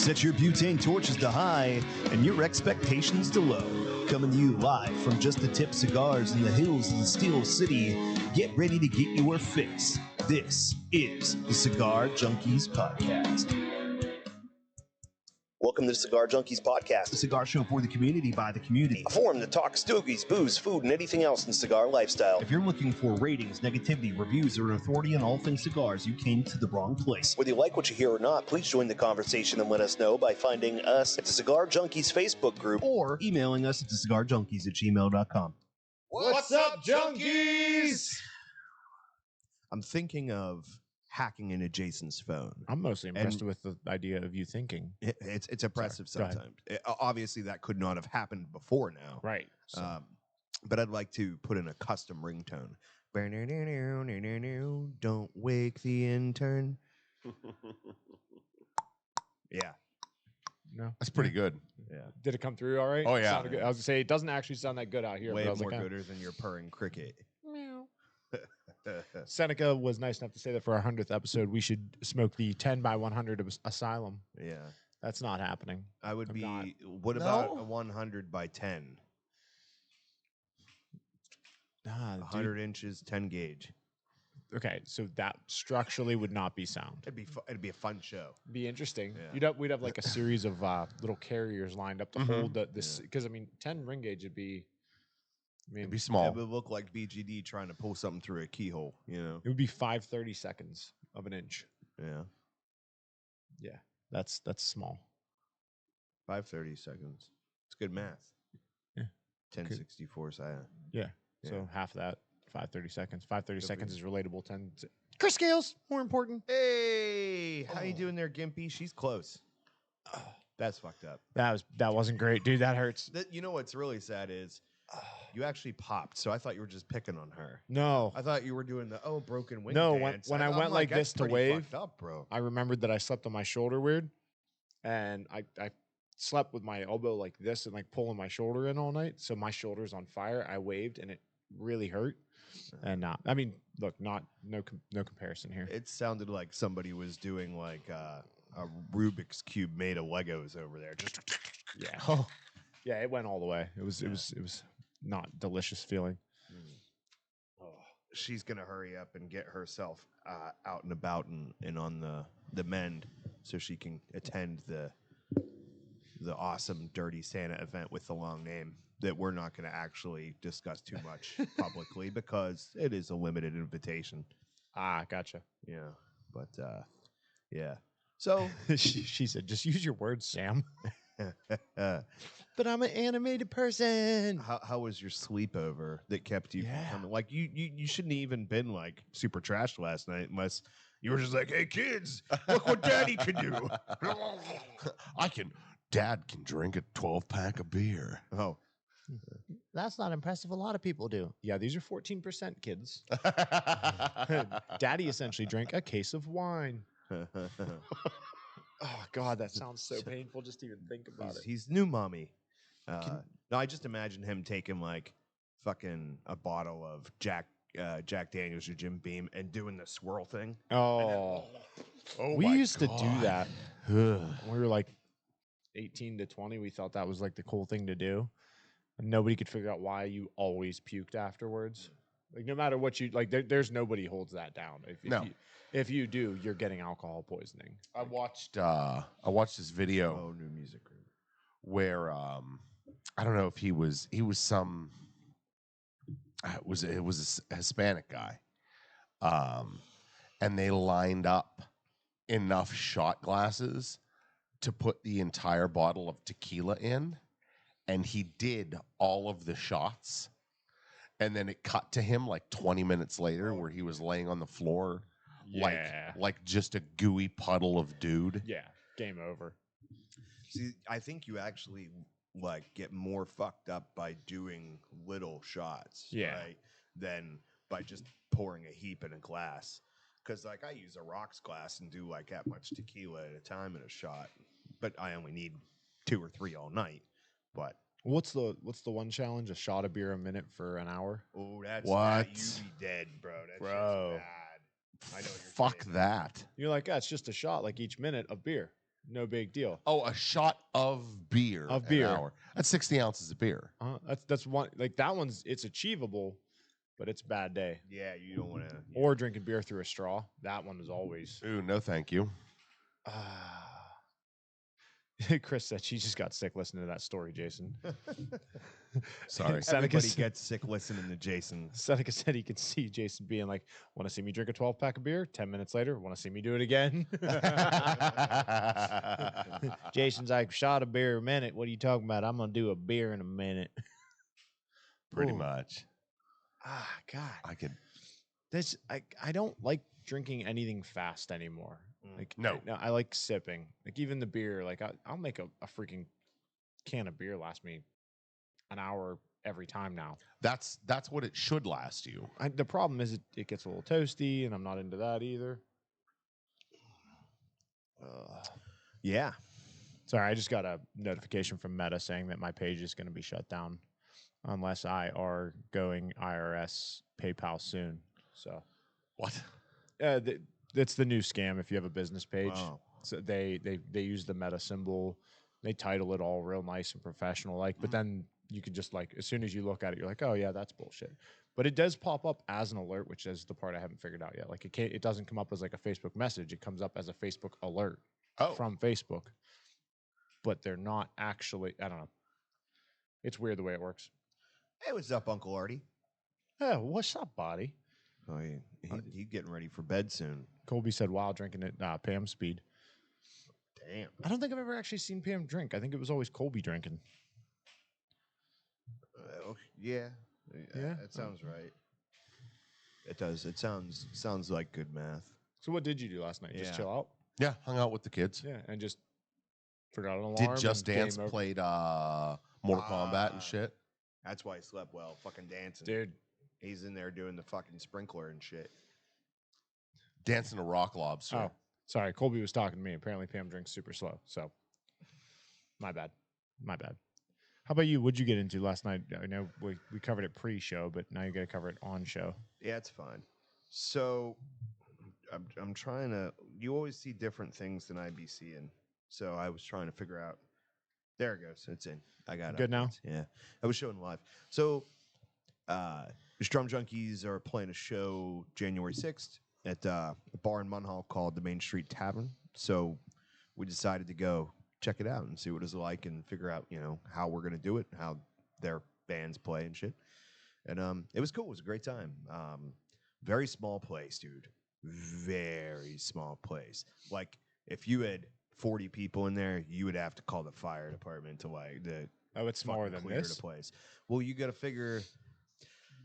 Set your butane torches to high and your expectations to low. Coming to you live from Just the Tip Cigars in the hills of the Steel City. Get ready to get your fix. This is the Cigar Junkies Podcast. Welcome to the Cigar Junkies Podcast, a cigar show for the community by the community. A forum to talk stogies, booze, food, and anything else in the cigar lifestyle. If you're looking for ratings, negativity, reviews, or an authority on all things cigars, you came to the wrong place. Whether you like what you hear or not, please join the conversation and let us know by finding us at the Cigar Junkies Facebook group or emailing us at thecigarjunkies@gmail.com. What's up, junkies? I'm thinking of hacking into Jason's phone. I'm mostly impressed with the idea of you thinking. It's impressive sometimes. Obviously, that could not have happened before now. Right. So. But I'd like to put in a custom ringtone. Don't wake the intern. Yeah. No. That's pretty good. Yeah. Did it come through all right? Oh, yeah. Good. I was going to say, it doesn't actually sound that good out here. Way but more gooder than your purring cricket. Meow. Seneca was nice enough to say that for our 100th episode, we should smoke the 10 by 100 Asylum. Yeah. That's not happening. I would be. Not. What about a 100 by 10? 100 inches, 10 gauge. Okay, so that structurally would not be sound. It'd be a fun show. Be interesting. Yeah. We'd have like a series of little carriers lined up to hold this because I mean 10 ring gauge would be. It'd be small. It would look like BGD trying to pull something through a keyhole. You know, it would be 5/30 seconds of an inch. Yeah. Yeah, that's small. 5/30 seconds. It's good math. Yeah. 1064. Yeah. So half that, 5/30 seconds. 5/30 seconds is relatable. Chris Scales, more important. Hey, how you doing there, Gimpy? She's close. That's fucked up. That wasn't great, dude. That hurts. You know what's really sad is you actually popped. So I thought you were just picking on her. No, I thought you were doing the broken wing. No, dance. when I went like this to wave, fucked up, bro. I remembered that I slept on my shoulder weird, and I slept with my elbow like this and like pulling my shoulder in all night. So my shoulder's on fire. I waved and it really hurt. And I mean, look, no comparison here. It sounded like somebody was doing like a Rubik's cube made of Legos over there. Just yeah, yeah, it went all the way. It was not delicious feeling. Oh, she's gonna hurry up and get herself out and about and on the mend so she can attend the awesome Dirty Santa event with the long name that we're not going to actually discuss too much publicly because it is a limited invitation. Ah, gotcha. Yeah, but yeah. So she said, "Just use your words, Sam." But I'm an animated person. How was your sleepover that kept you from coming? Like you shouldn't have even been like super trashed last night unless you were just like, "Hey kids, look what Daddy can do." Dad can drink a 12-pack of beer. Oh. That's not impressive. A lot of people do. Yeah, these are 14% kids. Daddy essentially drank a case of wine. Oh, God, that sounds so painful just to even think about it. He's new mommy. No, I just imagine him taking like fucking a bottle of Jack Daniels or Jim Beam and doing the swirl thing. Oh, we used to do that. When we were like 18 to 20, we thought that was like the cool thing to do. And nobody could figure out why you always puked afterwards. Like no matter what you like, there's nobody holds that down. If you do, you're getting alcohol poisoning. I watched this video. Oh, new music group. Where I don't know if he was some it was a Hispanic guy, and they lined up enough shot glasses to put the entire bottle of tequila in, and he did all of the shots, and then it cut to him like 20 minutes later where he was laying on the floor like just a gooey puddle of dude. Yeah, game over. See, I think you actually like get more fucked up by doing little shots, right, than by just pouring a heap in a glass. Because like I use a rocks glass and do like that much tequila at a time in a shot, but I only need 2 or 3 all night. But what's the one challenge? A shot of beer a minute for an hour? Oh, that's what? You be dead, bro. That bro. shit's bad. I know what you're Fuck saying, that. You're like, it's just a shot, like each minute of beer. No big deal. Oh, a shot of beer. Of beer. An hour. That's 60 ounces of beer. That's one. Like that one's it's achievable, but it's a bad day. Yeah, you don't want to. Or drinking beer through a straw. That one is always. Ooh, no, thank you. Chris said she just got sick listening to that story, Jason. Sorry. Everybody gets sick listening to Jason. Seneca said he could see Jason being like, want to see me drink a 12-pack of beer? 10 minutes later, want to see me do it again? Jason's like, shot a beer a minute. What are you talking about? I'm going to do a beer in a minute. Pretty much. God. I could. I don't like drinking anything fast anymore. Like No. I like sipping. Like even the beer. Like I'll make a freaking can of beer last me an hour every time now. That's what it should last you. The problem is it gets a little toasty, and I'm not into that either. Yeah. Sorry, I just got a notification from Meta saying that my page is going to be shut down unless I are going IRS PayPal soon. So What? It's the new scam if you have a business page. Wow. So they use the Meta symbol. They title it all real nice and professional, like. But then you can just like as soon as you look at it, you're like, oh yeah, that's bullshit. But it does pop up as an alert, which is the part I haven't figured out yet. Like it doesn't come up as like a Facebook message. It comes up as a Facebook alert from Facebook. But they're not actually. I don't know. It's weird the way it works. Hey, what's up, Uncle Artie? Oh, what's up, buddy? Oh, he's getting ready for bed soon. Colby said while drinking at Pam's speed. Damn. I don't think I've ever actually seen Pam drink. I think it was always Colby drinking. Yeah. That sounds right. It does. It sounds like good math. So what did you do last night? Just chill out? Yeah, hung out with the kids. Yeah, and just forgot an alarm. Did Just Dance, played Mortal Kombat and shit. That's why he slept well. Fucking dancing. Dude. He's in there doing the fucking sprinkler and shit. Dancing a rock lobster. Oh, sorry. Colby was talking to me. Apparently Pam drinks super slow. So my bad. How about you? What'd you get into last night? I know we covered it pre-show, but now you got to cover it on show. Yeah, it's fine. So I'm trying to. You always see different things than I be seeing. So I was trying to figure out. There it goes. It's in. I got it. Good now? Yeah. I was showing live. So Strum Junkies are playing a show January 6th at a bar in Munhall called the Main Street Tavern. So we decided to go check it out and see what it's like and figure out, how we're going to do it, how their bands play and shit. And it was cool. It was a great time. Very small place, dude. Very small place. Like, if you had 40 people in there, you would have to call the fire department to Oh, it's smaller than clear this? the place. Well, you got to figure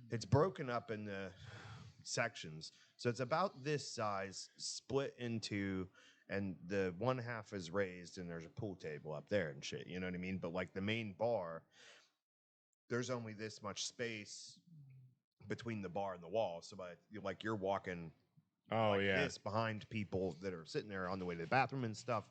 it's broken up in the sections. So it's about this size, split into, and the one half is raised, and there's a pool table up there and shit. You know what I mean? But like the main bar, there's only this much space between the bar and the wall. So you're walking this behind people that are sitting there on the way to the bathroom and stuff.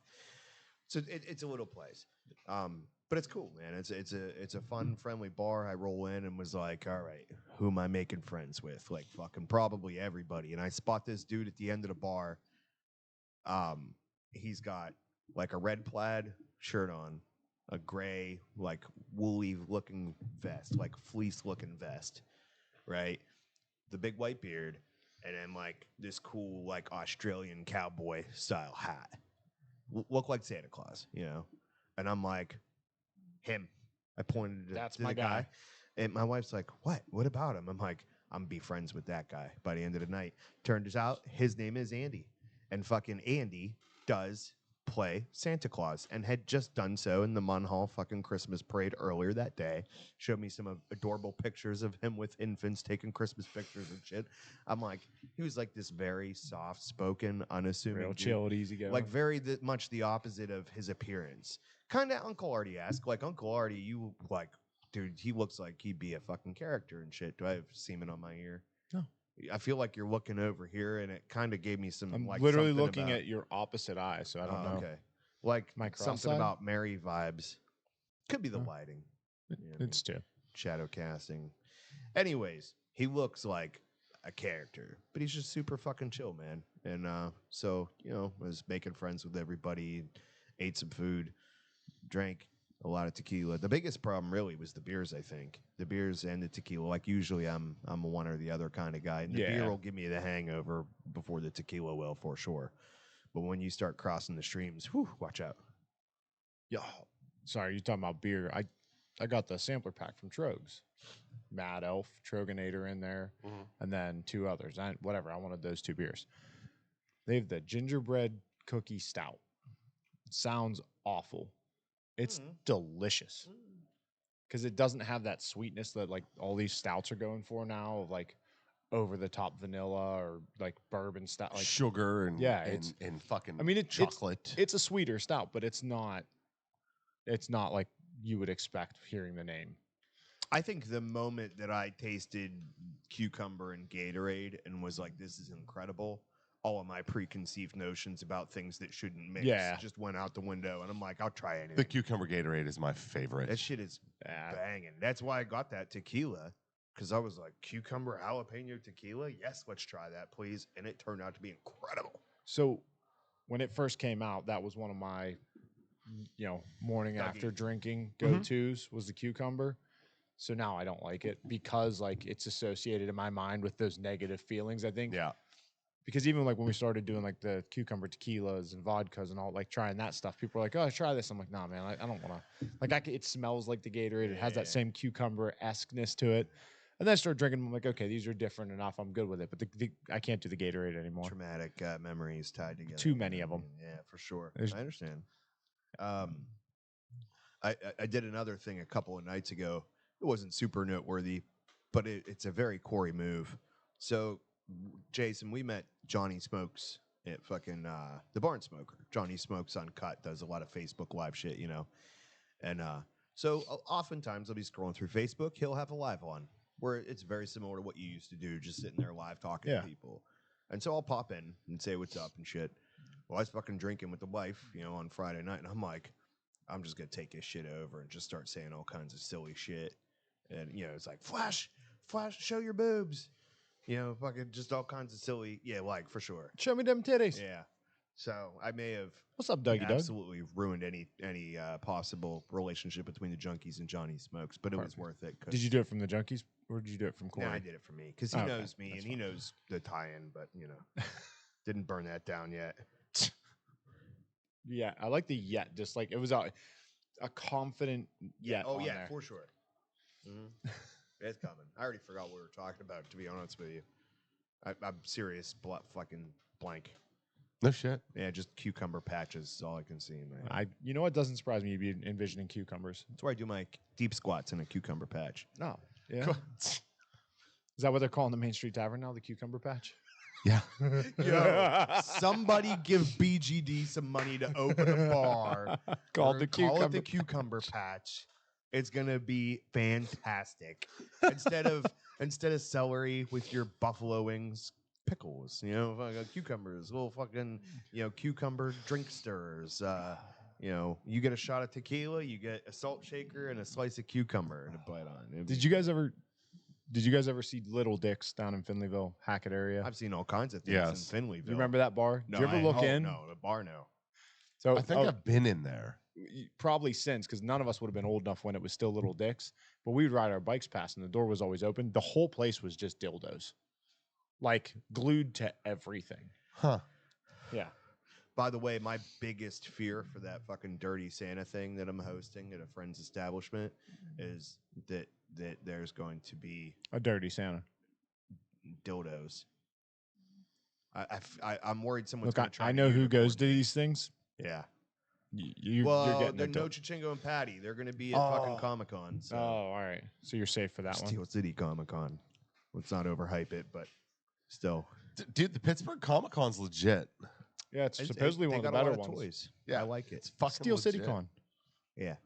So it's a little place. But it's cool, man. It's a fun, friendly bar. I roll in and was like, all right, who am I making friends with? Like fucking probably everybody. And I spot this dude at the end of the bar. He's got like a red plaid shirt on, a gray, like woolly looking vest, like fleece looking vest, right? The big white beard, and then like this cool like Australian cowboy style hat. Look like Santa Claus, And I'm like, him. I pointed to That's to my the guy. And my wife's like, what? What about him? I'm like, I'm be friends with that guy by the end of the night. Turns out his name is Andy. And fucking Andy does play Santa Claus and had just done so in the Munhall fucking Christmas parade earlier that day. Showed me some adorable pictures of him with infants taking Christmas pictures and shit. I'm like, he was like this very soft-spoken, unassuming Real dude. chilled, easy going. Like very much the opposite of his appearance. Kind of Uncle Artie-esque. Like Uncle Artie, you like, dude, he looks like he'd be a fucking character and shit. Do I have semen on my ear? No. I feel like you're looking over here, and it kind of gave me some. I'm like literally something looking about, at your opposite eye, so I don't know. Okay, like My something cross-eyed? about Mary vibes. Could be the lighting. It's too. Shadow casting. Anyways, he looks like a character, but he's just super fucking chill, man. And so was making friends with everybody. ate some food, drank a lot of tequila. The biggest problem really was the beers, I think. The beers and the tequila. Like usually I'm a one or the other kind of guy. And the beer will give me the hangover before the tequila will, for sure. But when you start crossing the streams, watch out. Yeah. Sorry, you're talking about beer. I got the sampler pack from Trogs. Mad Elf, Troganator in there, and then 2 others. I wanted those 2 beers. They have the gingerbread cookie stout. It sounds awful. It's delicious because it doesn't have that sweetness that like all these stouts are going for now, of like over the top vanilla or like bourbon stout, like sugar and and fucking. I mean, chocolate. It's a sweeter stout, but it's not like you would expect hearing the name. I think the moment that I tasted cucumber and Gatorade and was like, this is incredible, all of my preconceived notions about things that shouldn't mix just went out the window. And I'm like, I'll try anything. The cucumber Gatorade is my favorite. That shit is banging. That's why I got that tequila, because I was like, cucumber jalapeno tequila? Yes, let's try that, please. And it turned out to be incredible. So when it first came out, that was one of my, morning after drinking go-tos was the cucumber. So now I don't like it because like it's associated in my mind with those negative feelings, I think. Yeah. Because even like when we started doing like the cucumber tequilas and vodkas and all, like trying that stuff, people are like, "Oh, try this." I'm like, "Nah, man, I don't want to." Like, it smells like the Gatorade. It has that same cucumber-esqueness to it. And then I started drinking them. I'm like, okay, these are different enough. I'm good with it. But I can't do the Gatorade anymore. Traumatic memories tied together. Too many of them. Yeah, for sure. I understand. I did another thing a couple of nights ago. It wasn't super noteworthy, but it's a very Corey move. So, Jason, we met Johnny Smokes at fucking the Barn Smoker. Johnny Smokes Uncut does a lot of Facebook live shit, And so oftentimes I'll be scrolling through Facebook. He'll have a live on where it's very similar to what you used to do, just sitting there live talking to people. And so I'll pop in and say what's up and shit. Well, I was fucking drinking with the wife, on Friday night, and I'm like, I'm just going to take this shit over and just start saying all kinds of silly shit. And, it's like, Flash, show your boobs. Fucking just all kinds of silly. Yeah, like, for sure. Show me them titties. Yeah. So I may have What's up, Dougie Doug? absolutely ruined any possible relationship between the Junkies and Johnny Smokes, but it was worth it. Did you do it from the Junkies or did you do it from Corey? Yeah, I did it for me because he knows me and he knows the tie-in, but, didn't burn that down yet. Yeah, I like the yet. Just like it was a confident yet. Oh, yeah, there. for sure. Mm-hmm. It's coming. I already forgot what we were talking about, to be honest with you. I'm serious, fucking blank. No shit. Yeah, just cucumber patches is all I can see in my head. You know what doesn't surprise me? You'd be envisioning cucumbers. That's where I do my deep squats in a cucumber patch. No. Yeah. Is that what they're calling the Main Street Tavern now? The cucumber patch? Yeah. Yo, somebody give BGD some money to open a bar. Call it the cucumber patch. It's gonna be fantastic. Instead of celery with your buffalo wings, pickles. Fucking cucumbers, little fucking cucumber drink stirrers. You get a shot of tequila, you get a salt shaker and a slice of cucumber to bite on. Did you guys ever see Little Dick's down in Finleyville, Hackett area? I've seen all kinds of things in Finleyville. You remember that bar? No, Did you ever look in? No, the bar, no. So I think I've been in there. Probably since, because none of us would have been old enough when it was still Little Dick's. But we would ride our bikes past, and the door was always open. The whole place was just dildos, like glued to everything. Huh? Yeah. By the way, my biggest fear for that fucking Dirty Santa thing that I'm hosting at a friend's establishment is that there's going to be A Dirty Santa. dildos. I'm worried someone's Look, going to try. I know who goes to these things. Yeah. You're Well, getting they're No Chichingo and Patty. They're going to be at fucking Comic-Con. So. Oh, all right. So you're safe for that Steel City Comic-Con. Let's not overhype it, but still. Dude, the Pittsburgh Comic Con's legit. Yeah, it's supposedly one of the better ones. Toys. Yeah, I like it. It's fucking Steel City legit. Con. Yeah.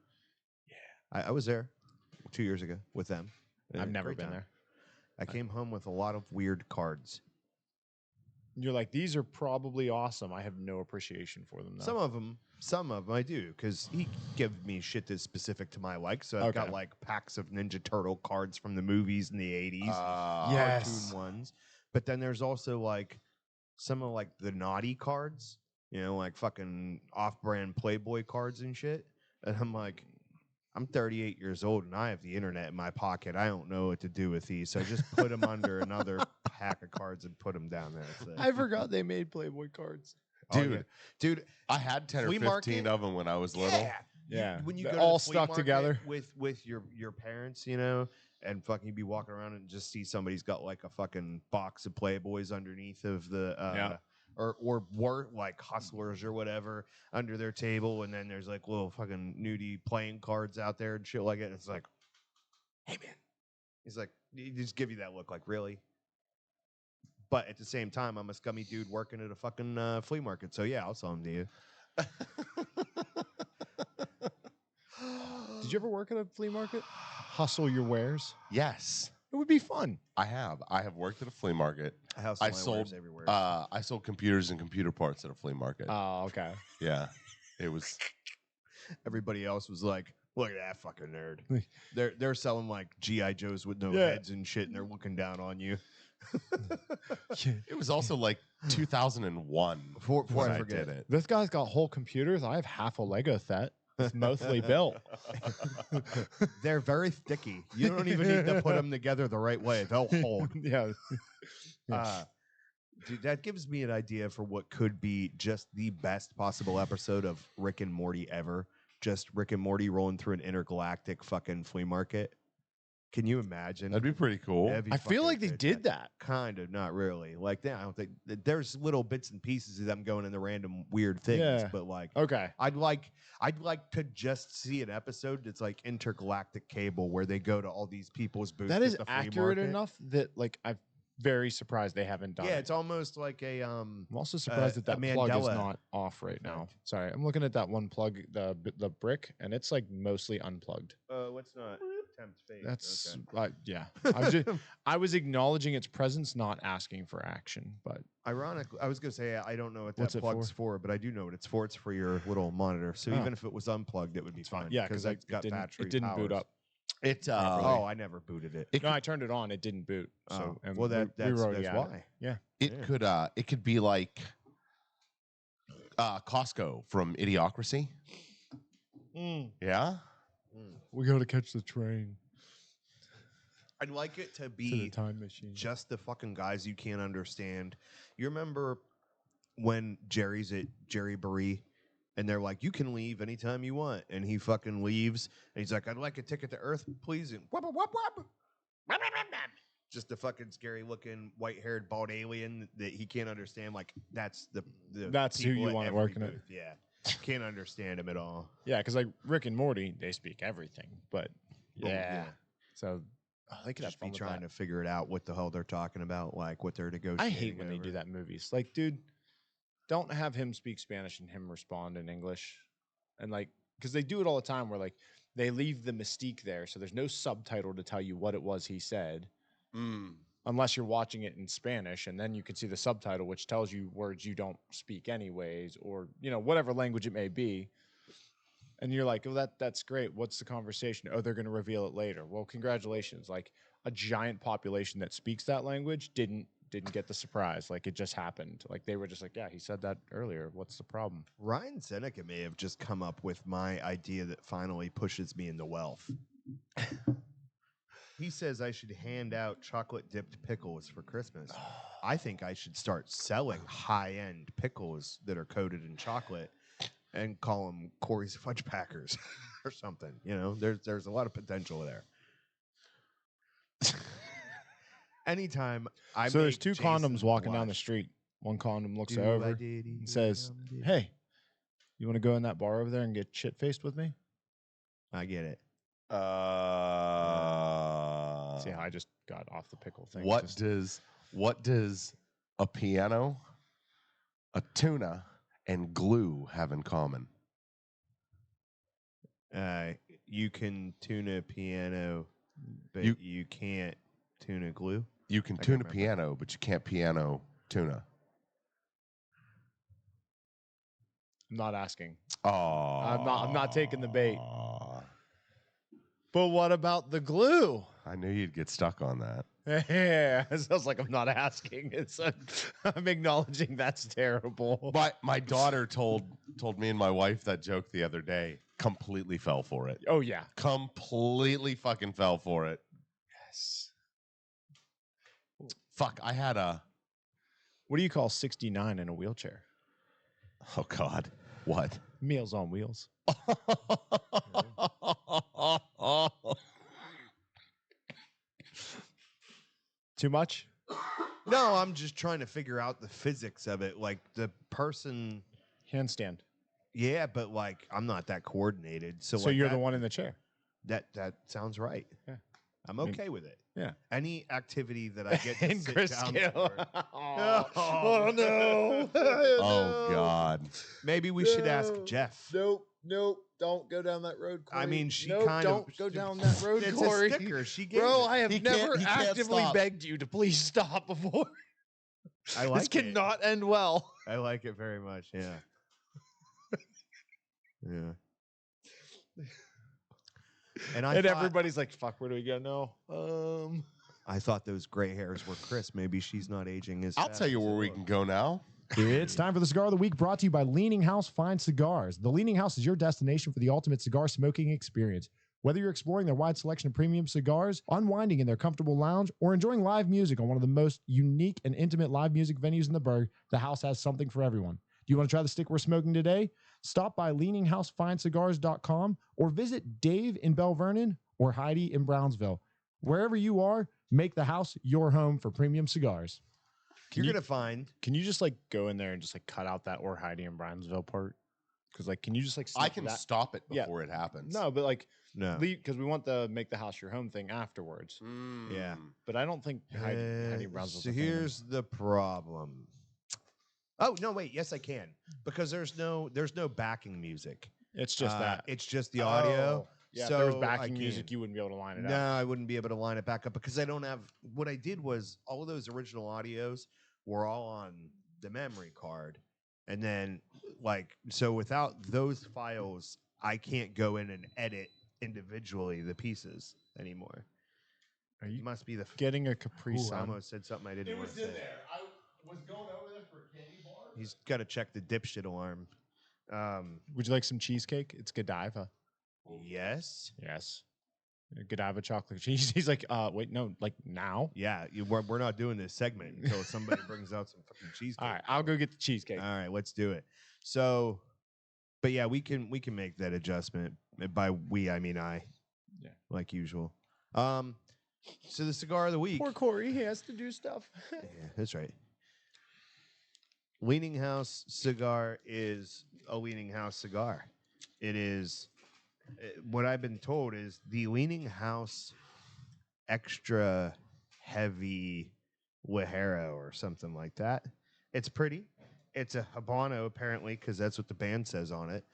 I was there 2 years ago with them. I've never Great been time. there. I came home with a lot of weird cards. You're like, these are probably awesome. I have no appreciation for them, though. Some of them I do, because he gave me shit that's specific to my like. So I've got like packs of Ninja Turtle cards from the movies in the 80s. Yes. Cartoon ones. But then there's also like some of like the naughty cards. you know, like fucking off-brand Playboy cards and shit. And I'm like, I'm 38 years old and I have the internet in my pocket. I don't know what to do with these, so just put them under another pack of cards and put them down there. I forgot they made Playboy cards. Dude, I had 10 or flea 15 market? of them when I was little. Yeah, when you they're go to all the flea stuck market together with your parents, you know, and fucking you'd be walking around and just see somebody's got like a fucking box of Playboys underneath of the or like hustlers or whatever under their table, and then there's like little fucking nudie playing cards out there and shit like it. It's like, hey man, he's like, he just give you that look, like really. But at the same time, I'm a scummy dude working at a fucking flea market, so yeah, I'll sell them to you. Did you ever work at a flea market? Hustle your wares? Yes, It would be fun. I have. I have worked at a flea market. I sold everywhere. I sold computers and computer parts at a flea market. Oh, okay. Yeah, it was. Everybody else was like, "Look at that fucking nerd." They're selling like GI Joes with no heads and shit, and they're looking down on you. It was also like 2001 Before when I I forget did it. This guy's got whole computers. I have half a Lego set. It's mostly built. They're very sticky. You don't even need to put them together the right way. They'll hold. Yeah. Dude, that gives me an idea for what could be just the best possible episode of Rick and Morty ever. Just Rick and Morty rolling through an intergalactic fucking flea market. Can you imagine? That'd be pretty cool. I feel like they did that. Kind of, not really. Like that, I don't think there's little bits and pieces of them going into random weird things, but like, okay, I'd like to just see an episode that's like intergalactic cable where they go to all these people's booths. That is at the flea accurate market. enough that like I'm very surprised they haven't done. Yeah, it. it's almost like a I'm also surprised that plug is not off right now. Sorry, I'm looking at that one plug, the brick, and it's like mostly unplugged. What's not? Temp's face. That's okay. yeah. I was acknowledging its presence, not asking for action. But ironically, I was gonna say I don't know what What's that it plug's for, but I do know what it's for. It's for your little monitor. So even if it was unplugged, it would be fine. Yeah, because it's got battery. It didn't boot powers. up. It I never booted it. No, I turned it on. It didn't boot. So and well, that's why. Yeah, it could be like Costco from Idiocracy. Yeah. we got to catch the train. I'd like it to To the be time machine. just the fucking guys you can't understand. You remember when Jerry's at Jerry Baree and they're like, you can leave anytime you want. And he fucking leaves and he's like, I'd like a ticket to Earth, please. And whoop, whoop, whoop. Just the fucking scary looking white haired bald alien that he can't understand. Like that's That's who people you at want every working it. booth. Yeah. Can't understand him at all. Yeah, because like Rick and Morty, they speak everything. But yeah. So they could Just have be fun trying to figure it out what the hell they're talking about, like what they're negotiating. I hate when they over. do that in movies. Like, dude, don't have him speak Spanish and him respond in English. And like, because they do it all the time where like they leave the mystique there. So there's no subtitle to tell you what it was he said. Unless you're watching it in Spanish, and then you can see the subtitle, which tells you words you don't speak anyways, or you know whatever language it may be. And you're like, oh, that's great. What's the conversation? Oh, they're going to reveal it later. Well, congratulations. Like a giant population that speaks that language didn't get the surprise. Like it just happened. Like they were just like, yeah, he said that earlier. What's the problem? Ryan Seneca may have just come up with my idea that finally pushes me into wealth. He says I should hand out chocolate dipped pickles for Christmas. I think I should start selling high end pickles that are coated in chocolate and call them Corey's Fudge Packers or something. You know, there's a lot of potential there. Anytime I So there's make two Jason condoms walking down the blush, street. One condom looks do over I diddy and says, dum diddy. "Hey, you want to go in that bar over there and get shit faced with me?" I get it. See how I just got off the pickle thing. What does a piano, a tuna, and glue have in common? You can tune a piano, but you can't tune a glue. You can tune a piano, but you can't piano tuna. I'm not asking. Oh, I'm not taking the bait. But what about the glue? I knew you'd get stuck on that. Yeah, it sounds like I'm not asking. I'm acknowledging that's terrible. But my daughter told me and my wife that joke the other day. Completely fell for it. Oh yeah, Completely fucking fell for it. yes. Fuck, I had a... What do you call 69 in a wheelchair? Oh, God. What? Meals on Wheels. Too much? No, I'm just trying to figure out the physics of it. Like the person, Handstand. yeah, but like I'm not that coordinated. So So like you're that, the one in the chair. That sounds right. Yeah. I'm okay with it. Yeah. Any activity that I get to And sit Chris down Gill. for. Oh, no. Oh, God. Maybe we should ask Jeff. Nope. Don't go down that road, Corey. I mean, she Nope, kind don't of go down that road, It's Corey. a sticker. She gave Bro, it. I have He can't- never he can't actively stop. begged you to please stop before. I like This cannot end well. it. I like it very much. Yeah. Yeah. And And everybody's like, fuck, where do we go? No. I thought those gray hairs were Chris. Maybe she's not aging as I'll fast tell you as where it we looks. can go now. It's time for the Cigar of the Week, brought to you by Leaning House Fine Cigars. The Leaning House is your destination for the ultimate cigar smoking experience. Whether you're exploring their wide selection of premium cigars, unwinding in their comfortable lounge, or enjoying live music on one of the most unique and intimate live music venues in the burg, the house has something for everyone. Do you want to try the stick we're smoking today? Stop by leaninghousefinecigars.com or visit Dave in Bell Vernon or Heidi in Brownsville. Wherever you are, make the house your home for premium cigars. You're going to find. Can you just like go in there and just like cut out that or Heidi and Brownsville part? Because like, can you just like I snip can that? stop it Yeah. before it happens. No, but like, No. because we want the make the house your home thing afterwards. Yeah. But I don't think Heidi and Brownsville's So a thing. here's the problem. Oh no! Wait. Yes, I can because there's no backing music. It's just that. It's just the audio. Oh, yeah, so if there was I backing music, can. you wouldn't be able to line it No, up. I wouldn't be able to line it back up because I don't have. What I did was all of those original audios were all on the memory card, and then so without those files, I can't go in and edit individually the pieces anymore. Are you Must be the getting a Capri Ooh, I Sun? almost said something I didn't want to say. I was going over there for a candy bar. He's got to check the dipshit alarm. Would you like some cheesecake? It's Godiva. Yes. Yes. Godiva chocolate cheese. He's like, wait, no, like now? Yeah, we're not doing this segment until somebody brings out some fucking cheesecake. All right, I'll go get the cheesecake. All right, let's do it. So, but yeah, we can make that adjustment. By we, I mean I. Yeah. Like usual. So the cigar of the week. Poor Corey, he has to do stuff. Yeah, that's right. Leaning House cigar is a Leaning House cigar. It is what I've been told is the Leaning House extra heavy Ligero or something like that. It's pretty. It's a Habano apparently because that's what the band says on it.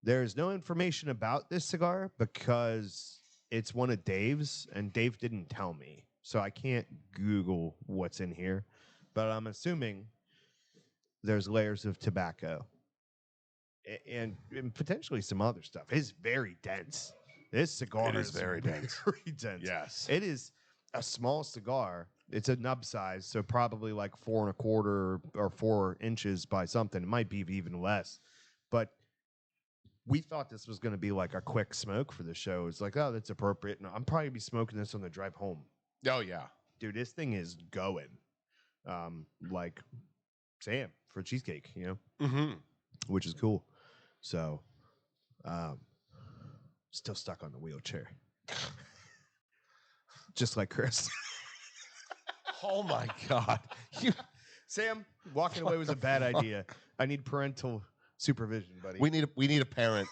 There's no information about this cigar because it's one of Dave's and Dave didn't tell me. So I can't Google what's in here, but I'm assuming there's layers of tobacco and potentially some other stuff. It's very dense. This cigar It is very dense. Very dense. Yes. It is a small cigar. It's a nub size, so probably like 4 1/4 or 4 inches by something. It might be even less. But we thought this was going to be like a quick smoke for the show. It's like, oh, that's appropriate. And I'm probably going to be smoking this on the drive home. Oh, yeah. Dude, this thing is going. Like Sam for cheesecake, you know, Mm-hmm. which is cool. So, still stuck on the wheelchair. Just like Chris. Oh, my God. Sam, walking away was a bad idea. I need parental supervision, buddy. We need a parent.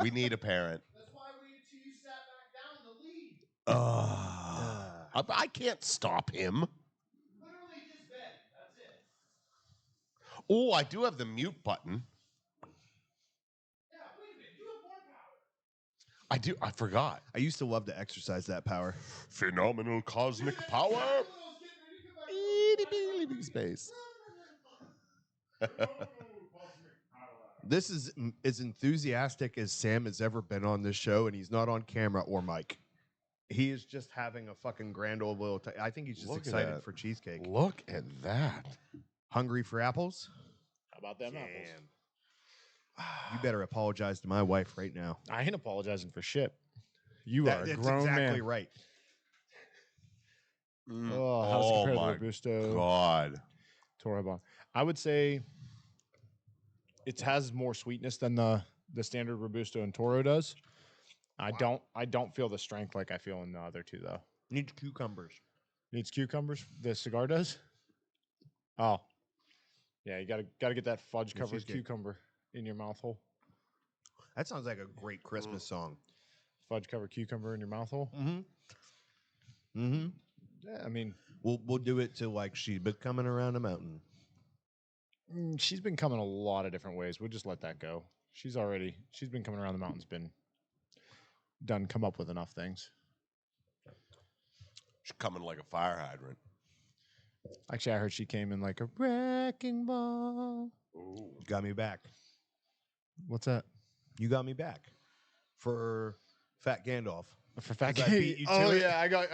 We need a parent. That's why you sat back down the lead. I can't stop him. Literally just bed. That's it. Oh, I do have the mute button. Yeah, wait a minute. You have more power. I do. I forgot. I used to love to exercise that power. Phenomenal cosmic power. Space. This is as enthusiastic as Sam has ever been on this show, and he's not on camera or mic. He is just having a fucking grand old little. I think he's just Look at excited that. for cheesecake. Look at that. Hungry for apples? How about them apples? You better apologize to my wife right now. I ain't apologizing for shit. You are a That's grown exactly man. right. Oh, how's it compare to my the Robusto? God. Toro Bon. I would say it has more sweetness than the standard Robusto and Toro does. I don't feel the strength like I feel in the other two though. Needs cucumbers. Needs cucumbers. The cigar does. Oh, yeah. You gotta get that fudge covered cheesecake. cucumber in your mouth hole. That sounds like a great Christmas song. Fudge covered cucumber in your mouth hole. Mm-hmm. Yeah, I mean, We'll do it till like she's been coming around a mountain. she's been coming a lot of different ways. We'll just let that go. She's been coming around the mountains. Been done. Come up with enough things. She's coming like a fire hydrant. Actually, I heard she came in like a wrecking ball. Ooh. Got me back. What's that? You got me back for Fat Gandalf. For Fat 'Cause I beat you to Oh it. yeah, I got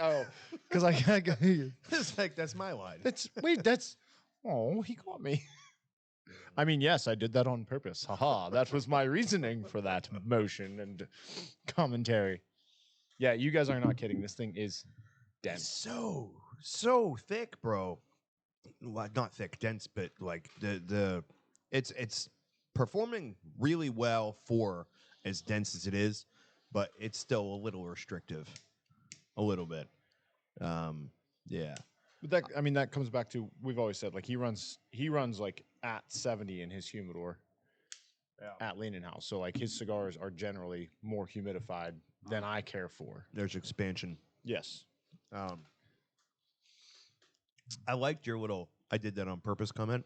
because I got It's like that's my line. he got me. I mean, yes, I did that on purpose. Haha, that was my reasoning for that motion and commentary. Yeah, you guys are not kidding. This thing is dense. So thick, bro. Well, not thick, dense, but like it's performing really well for as dense as it is, but it's still a little restrictive, a little bit. Yeah. But that comes back to we've always said like he runs like at 70 in his humidor at Leaning House. So like his cigars are generally more humidified than I care for. There's expansion. Yes. I liked your little "I did that on purpose" comment.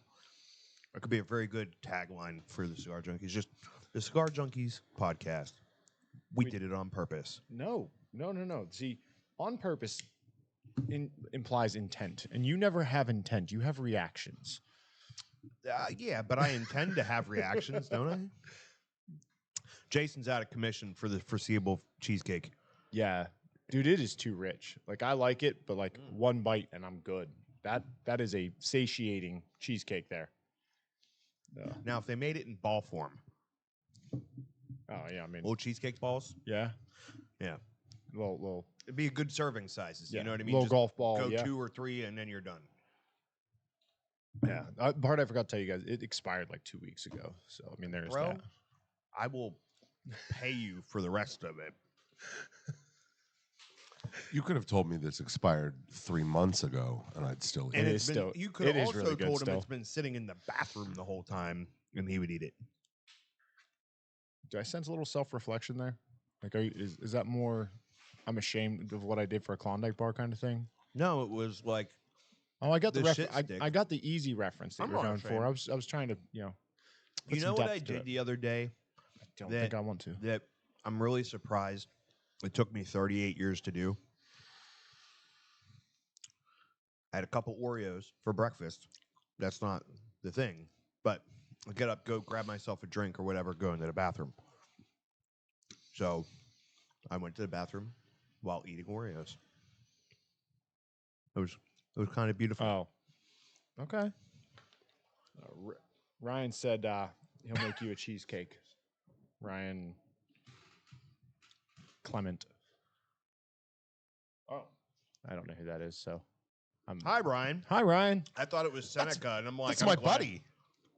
It could be a very good tagline for the Cigar Junkies. Just the Cigar Junkies podcast. We did it on purpose. No. See, on purpose implies intent, and you never have intent. You have reactions. Yeah, but I intend to have reactions, don't I? Jason's out of commission for the foreseeable cheesecake. Yeah, dude, it is too rich. Like I like it, but like one bite and I'm good. That is a satiating cheesecake there. Now, if they made it in ball form, Oh yeah, I mean, little cheesecake balls, yeah, yeah, little it'd be a good serving sizes. Yeah, You know what I mean? little Just golf ball, Go yeah. 2 or 3, and then you're done. Yeah. Part I forgot to tell you guys, it expired like 2 weeks ago. So I mean, there's Bro, that. I will pay you for the rest of it. You could have told me this expired 3 months ago, and I'd still eat And it. is it's been, still- you could it have is also really good told him still. it's been sitting in the bathroom the whole time, and he would eat it. Do I sense a little self-reflection there? Like, is that more? I'm ashamed of what I did for a Klondike bar kind of thing. No, it was like Oh, I got the, The shit stick. I got the easy reference that I'm you're not going for. ashamed. I was trying to put you some know what depth I to did it. the other day I don't that- think I want to. that I'm really surprised. It took me 38 years to do. I had a couple Oreos for breakfast. That's not the thing, but I get up, go grab myself a drink or whatever, go into the bathroom. So I went to the bathroom while eating Oreos. It was kind of beautiful. Oh, okay. Ryan said he'll make you a cheesecake. Ryan Clement. Oh, I don't know who that is. So, Hi, Brian. Hi, Ryan. I thought it was Seneca, and I'm like, That's I'm my glad- buddy.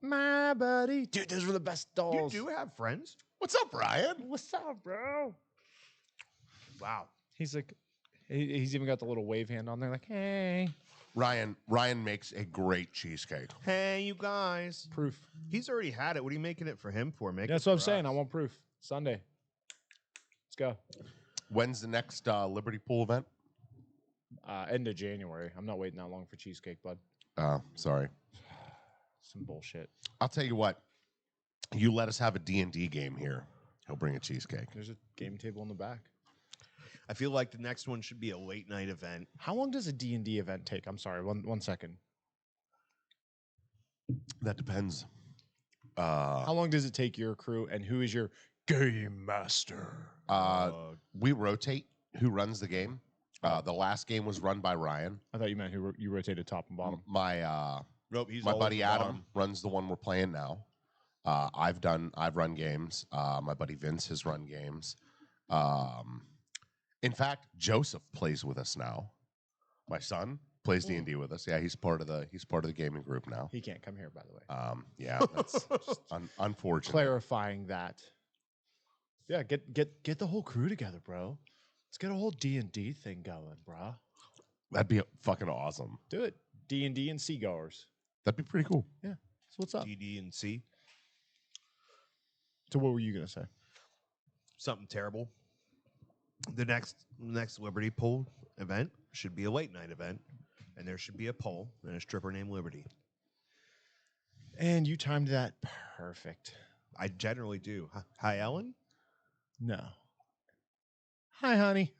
My buddy, dude, those were the best You dolls. do have friends? What's up, Ryan? What's up, bro? Wow. He's like, he's even got the little wave hand on there, like, hey, Ryan makes a great cheesecake. Hey, you guys. proof. He's already had it. What are you making it for him for? Make That's it what I'm for saying. us. I want proof. Sunday. Let's go. When's the next Liberty Pool event? End of January. I'm not waiting that long for cheesecake, bud. Sorry. Some bullshit. I'll tell you what. You let us have a D&D game here. He'll bring a cheesecake. There's a game table in the back. I feel like the next one should be a late night event. How long does a D&D event take? I'm sorry, one second. That depends. How long does it take your crew, and who is your game master? We rotate who runs the game. The last game was run by Ryan. I thought you meant who you rotated top and bottom. Nope, he's My always buddy the Adam bottom. runs the one we're playing now. I've run games. My buddy Vince has run games. In fact, Joseph plays with us now. My son plays D&D with us. Yeah, he's part of the gaming group now. He can't come here, by the way. Yeah, that's just unfortunate. Clarifying that. Yeah, get the whole crew together, bro. Let's get a whole D&D thing going, bro. That'd be fucking awesome. Do it. D&D and Cigars. That'd be pretty cool. Yeah. So what's up? DD and C. So what were you gonna say? Something terrible. The next Liberty Pool event should be a late night event, and there should be a pole and a stripper named Liberty. And you timed that perfect. I generally do. Hi, Ellen? No. Hi, honey.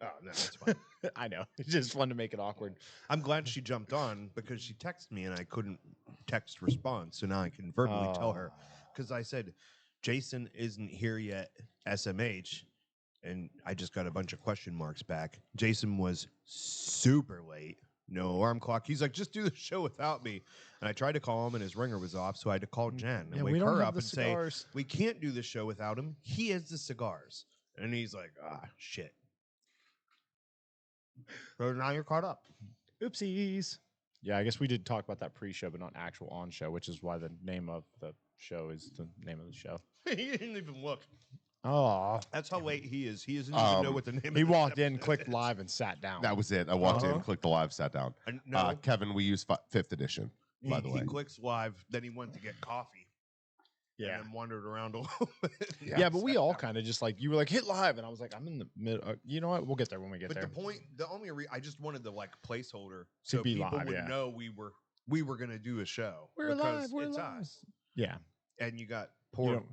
Oh, no, that's fine. I know. It's just fun to make it awkward. I'm glad she jumped on because she texted me and I couldn't text response. So now I can verbally tell her. Because I said, Jason isn't here yet, SMH. And I just got a bunch of question marks back. Jason was super late. No alarm clock. He's like, just do the show without me. And I tried to call him and his ringer was off. So I had to call Jen and wake her up and say, we can't do the show without him. He has the cigars. And he's like, shit. So now you're caught up. Oopsies. Yeah, I guess we did talk about that pre-show, but not actual on-show, which is why the name of the show is the name of the show. He didn't even look. Oh, That's how late he is. He doesn't even know what the name he of walked the in, clicked live, and sat down. That was it. I walked in, clicked the live, sat down. No, Kevin, we use 5th edition, by the way. He clicks live, then he went to get coffee. Yeah. And then wandered around a little bit. Yeah, but we all kind of just like, you were like, hit live. And I was like, I'm in the middle. You know what? We'll get there when we get But there. the only I just wanted the placeholder To so be people live, would yeah. know we were going to do a show. We're because live. We're it's live. us. Yeah. And you got You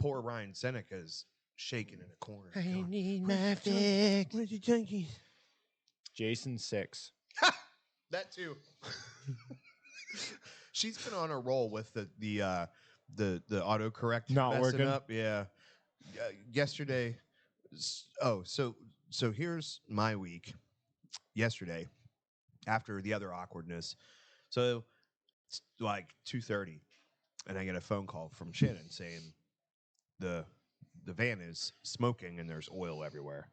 poor Ryan Seneca's shaking in a corner. I going, need my fix. Where's your junkie? Jason 6. That too. She's been on a roll with the autocorrect Not messing working? up. Yeah. Yesterday. So here's my week. Yesterday, after the other awkwardness, so it's like 2:30, and I get a phone call from Shannon saying the van is smoking and there's oil everywhere.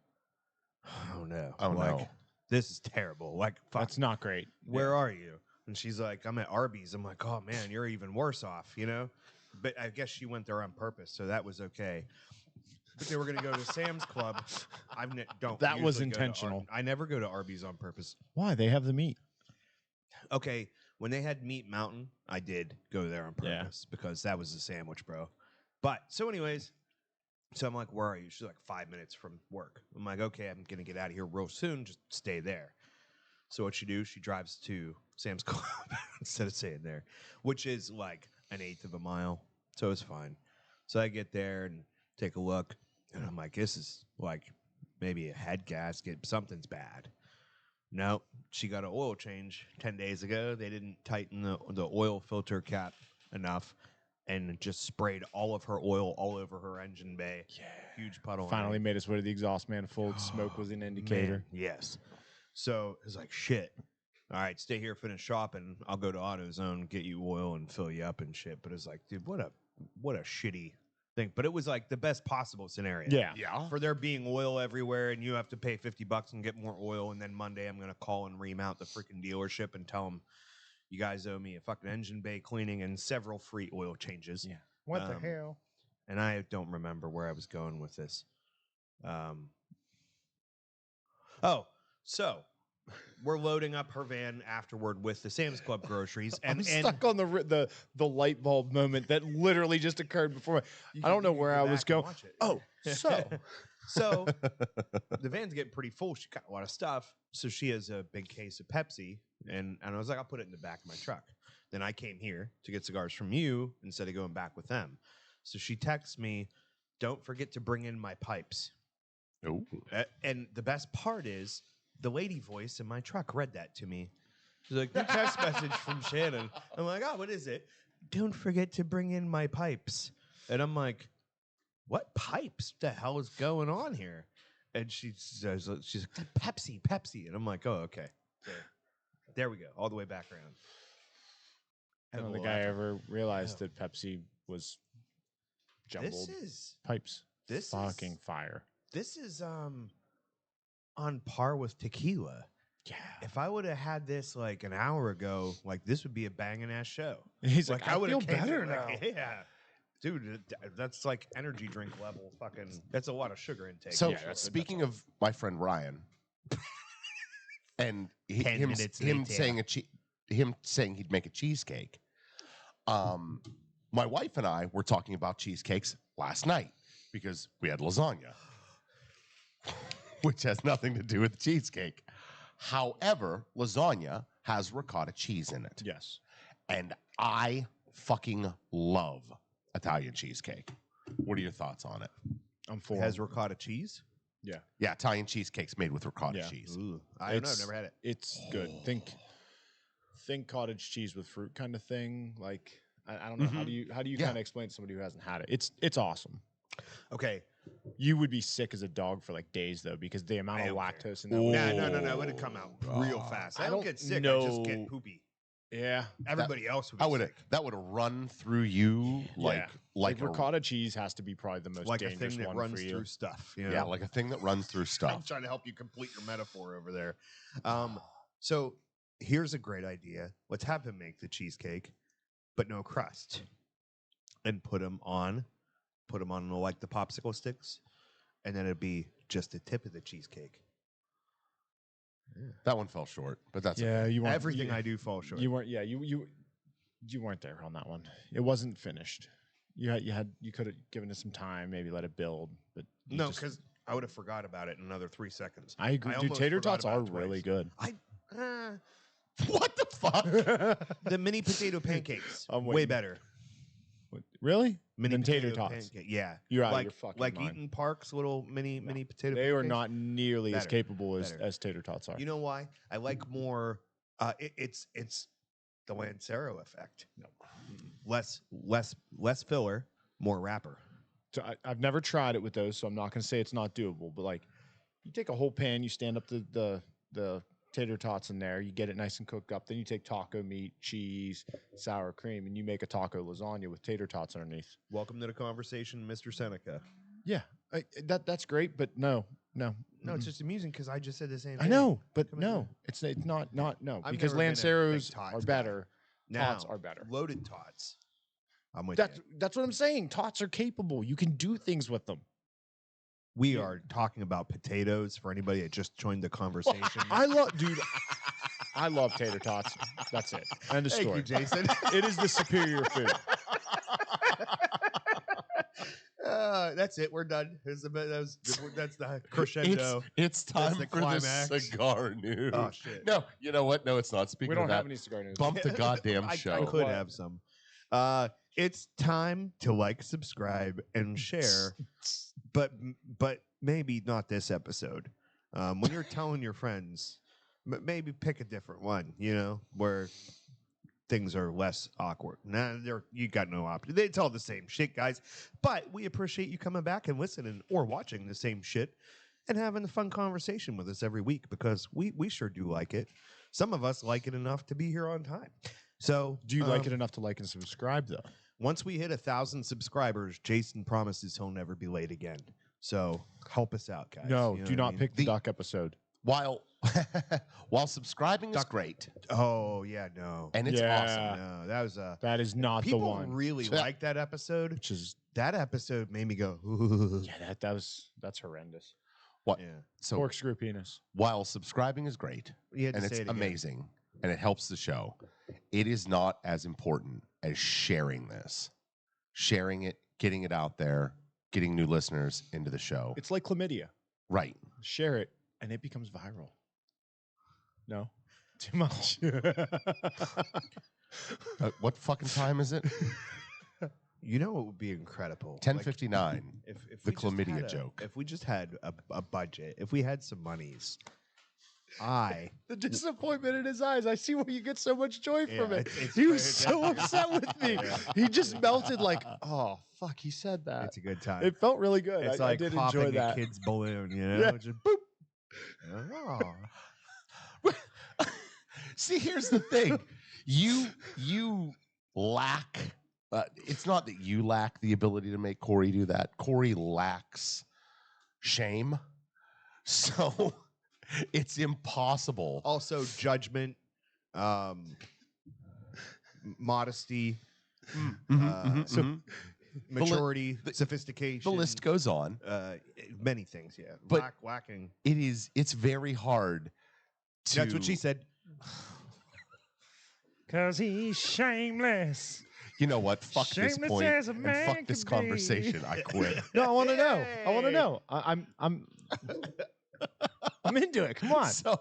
Oh no! Oh, no. This is terrible. Like, fuck. That's not great. Where are you? And she's like, I'm at Arby's. I'm like, oh man, you're even worse off, you know? But I guess she went there on purpose, so that was okay. But they were going to go to Sam's Club. That was usually go to intentional. I never go to Arby's on purpose. Why? They have the meat. Okay, when they had Meat Mountain, I did go there on Yeah. purpose because that was the sandwich, bro. But so anyways, so I'm like, where are you? She's like 5 minutes from work. I'm like, okay, I'm going to get out of here real soon. Just stay there. So what she do? She drives to Sam's Club instead of staying there, which is like 1/8 of a mile. So it's fine. So I get there and take a look, and I'm like, this is like maybe a head gasket. Something's bad. No, she got an oil change 10 days ago. They didn't tighten the oil filter cap enough, and it just sprayed all of her oil all over her engine bay. Yeah, huge puddle. Finally made us way to the exhaust manifold. Smoke was an indicator. Man, yes. So it's like, shit. All right, stay here, finish shopping. I'll go to AutoZone, get you oil, and fill you up and shit. But it's like, dude, what a shitty thing. But it was like the best possible scenario. Yeah. For there being oil everywhere, and you have to pay $50 and get more oil, and then Monday I'm gonna call and remount the freaking dealership and tell them you guys owe me a fucking engine bay cleaning and several free oil changes. Yeah. What the hell? And I don't remember where I was going with this. So we're loading up her van afterward with the Sam's Club groceries, and I'm stuck on the light bulb moment that literally just occurred before. I don't know where I was going. Oh, so the van's getting pretty full. She got a lot of stuff, so she has a big case of Pepsi, and I was like, I'll put it in the back of my truck. Then I came here to get cigars from you instead of going back with them. So she texts me, "Don't forget to bring in my pipes." Oh. And the best part is, the lady voice in my truck read that to me. She's like, "New text message from Shannon." I'm like, "Oh, what is it?" "Don't forget to bring in my pipes." And I'm like, "What pipes? What the hell is going on here?" And she's like, Pepsi. And I'm like, oh, okay. There we go. All the way back around. I don't think I ever realized that Pepsi was jumbled pipes. This fucking fire. This is on par with tequila. Yeah. If I would have had this like an hour ago, like this would be a banging ass show. He's like, I would've feel came better in, now. like, yeah. Dude, that's like energy drink level. Fucking, that's a lot of sugar intake. So speaking of my friend Ryan, and him saying he'd make a cheesecake. My wife and I were talking about cheesecakes last night because we had lasagna, which has nothing to do with cheesecake. However, lasagna has ricotta cheese in it. Yes. And I fucking love Italian cheesecake. What are your thoughts on it? I'm for it. Has ricotta cheese? Yeah. Yeah, Italian cheesecake's made with ricotta cheese. Ooh. I don't know. I've never had it. It's good. Think cottage cheese with fruit kind of thing. Like I don't know. How do you kind of explain to somebody who hasn't had it? It's awesome. Okay. You would be sick as a dog for like days though, because the amount of lactose in that. No. It would come out real fast. I don't get sick. I just get poopy. Yeah. Everybody else would be sick. That would run through you like ricotta cheese has to be probably the most like a dangerous thing that one runs for you. through stuff. You know? Yeah, like a thing that runs through I'm stuff. trying to help you complete your metaphor over there. So here's a great idea. Let's have him make the cheesecake, but no crust, and put them on like the popsicle sticks, and then it'd be just the tip of the cheesecake. That one fell short, but that's okay. You weren't, everything I do falls short. You weren't. Yeah, you weren't there on that one. It wasn't finished. You could have given it some time, maybe let it build, but no, because I would have forgot about it in another 3 seconds. I agree. Dude, tater tots are really good. What the fuck? The mini potato pancakes, I'm way better. Really? Mini tater tots. Pancake. Yeah, you're out of your fucking like mind. Eaton Park's little mini potato. They pancakes. are not nearly as capable as tater tots are. You know why? I like more. It's the Lancero effect. No, less filler, more wrapper. So I've never tried it with those, so I'm not going to say it's not doable. But like, you take a whole pan, you stand up the tater tots in there, you get it nice and cooked up. Then you take taco meat, cheese, sour cream, and you make a taco lasagna with tater tots underneath. Welcome to the conversation, Mr. Seneca. Yeah, that's great, but no. It's just amusing because I just said the same thing. I know, but no, it's not no, because Lanceros are better. Tots are better. Loaded tots. I'm with That's what I'm saying. Tots are capable. You can do things with them. We are talking about potatoes for anybody that just joined the conversation. I love tater tots. That's it. End of story. Thank you, Jason. It is the superior food. That's it. We're done. That's the crescendo. It's time the for climax. the cigar news. Oh shit! No, you know what? No, it's not. Speaking we don't of that, have any cigar news. bump the goddamn show. I could have some. It's time to like, subscribe, and share, but maybe not this episode. When you're telling your friends, maybe pick a different one. You know, where things are less awkward. You got no option. It's all the same shit, guys. But we appreciate you coming back and listening or watching the same shit and having a fun conversation with us every week because we sure do like it. Some of us like it enough to be here on time. So, do you like it enough to like and subscribe, though? Once we hit 1,000 subscribers, Jason promises he'll never be late again. So help us out, guys. No, do not pick the duck episode. While subscribing is great. Oh yeah, no, and it's awesome. No, that is not the one. People really like that episode. That episode made me go. Ooh. Yeah, that's horrendous. What? Yeah. So corkscrew penis. While subscribing is great and it's amazing and it helps the show, it is not as important as sharing this, sharing it, getting it out there, getting new listeners into the show. It's like chlamydia. Right. Share it. And it becomes viral. No? Too much. What fucking time is it? You know what would be incredible? 10:59. If the chlamydia joke. If we just had a budget, if we had some monies, The disappointment in his eyes. I see where you get so much joy from it. It's He was so upset with me. Yeah. He just melted like, oh, fuck, he said that. It's a good time. It felt really good. It's I like did popping enjoy that. a kid's balloon, you know? Yeah. Just boop. Oh. See, here's the thing. You lack, it's not that you lack the ability to make Corey do that. Corey lacks shame. So it's impossible. Also, judgment, modesty, maturity, sophistication. The list goes on. Many things, yeah. But lacking. It's very hard to... That's what she said. Because he's shameless. You know what? Fuck this Shameless point as a and man fuck this can be. conversation. I quit. No, I want to know. I want to know. I'm into it. Come on. So,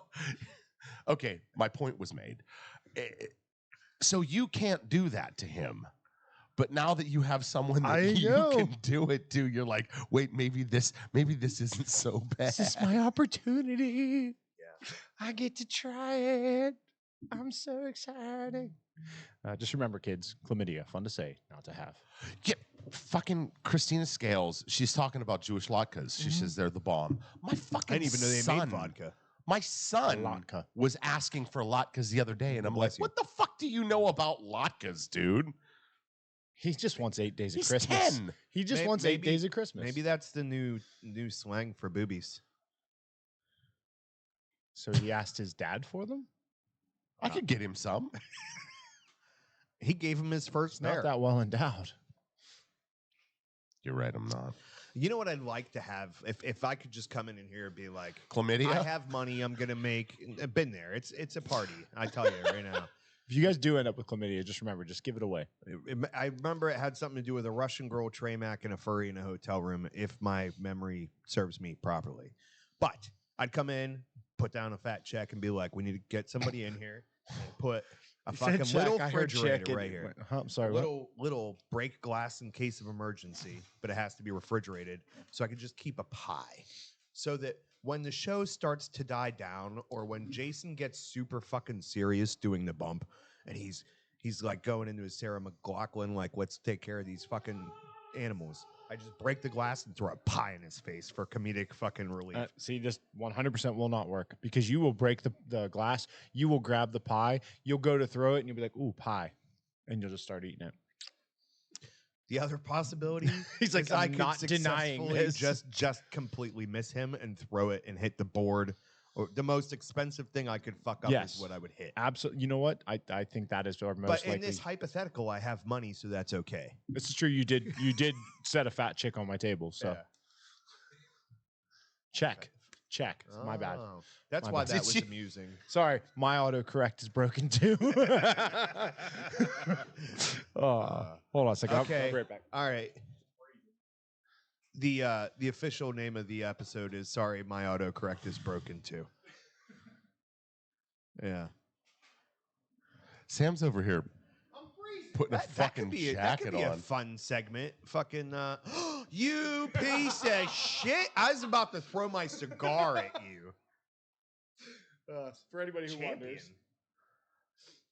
okay, my point was made. So you can't do that to him. But now that you have someone that you can do it to, you're like, wait, maybe this isn't so bad. This is my opportunity. Yeah. I get to try it. I'm so excited. Just remember, kids, chlamydia, fun to say, not to have. Yeah, fucking Christina Scales, she's talking about Jewish latkes. She says they're the bomb. My fucking I didn't even know they made vodka. My son Latka. was asking for latkes the other day, and I'm like, Bless you. what the fuck do you know about latkes, dude? He just wants 8 days of He's Christmas. 10. He just wants 8 days of Christmas. Maybe that's the new slang for boobies. So he asked his dad for them? I could get him some. He gave him his first Not pair. that well endowed. You're right, I'm not. You know what I'd like to have? If I could just come in here and be like, Chlamydia? I have money I'm going to make. I've been there. It's a party. I tell you right now. If you guys do end up with chlamydia, just remember, just give it away. I remember it had something to do with a Russian girl, Trey Mack, and a furry in a hotel room, if my memory serves me properly. But I'd come in, put down a fat check, and be like, we need to get somebody in here and put a fucking little refrigerator right here. I'm sorry. Little break glass in case of emergency, but it has to be refrigerated. So I could just keep a pie. So that when the show starts to die down, or when Jason gets super fucking serious doing the bump, and he's like going into his Sarah McLachlan, like, let's take care of these fucking animals. I just break the glass and throw a pie in his face for comedic fucking relief. See, this 100% will not work because you will break the glass. You will grab the pie. You'll go to throw it and you'll be like, ooh, pie. And you'll just start eating it. The other possibility He's like, is I'm I could not denying successfully this. just completely miss him and throw it and hit the board. Or the most expensive thing I could fuck up is what I would hit. Absolutely. You know what? I think that is our most But likely. in this hypothetical, I have money, so that's okay. This is true. You did set a fat chick on my table. So check. My bad. Oh, that's My why bad. that was Did you- amusing. Sorry, my autocorrect is broken too. Hold on a second. Okay. I'll be right back. All right. The official name of the episode is "Sorry, my autocorrect is broken too." Yeah. Sam's over here putting a fucking that jacket could be a on. fun segment. Fucking you piece of shit! I was about to throw my cigar at you. For anybody who Champion. wonders,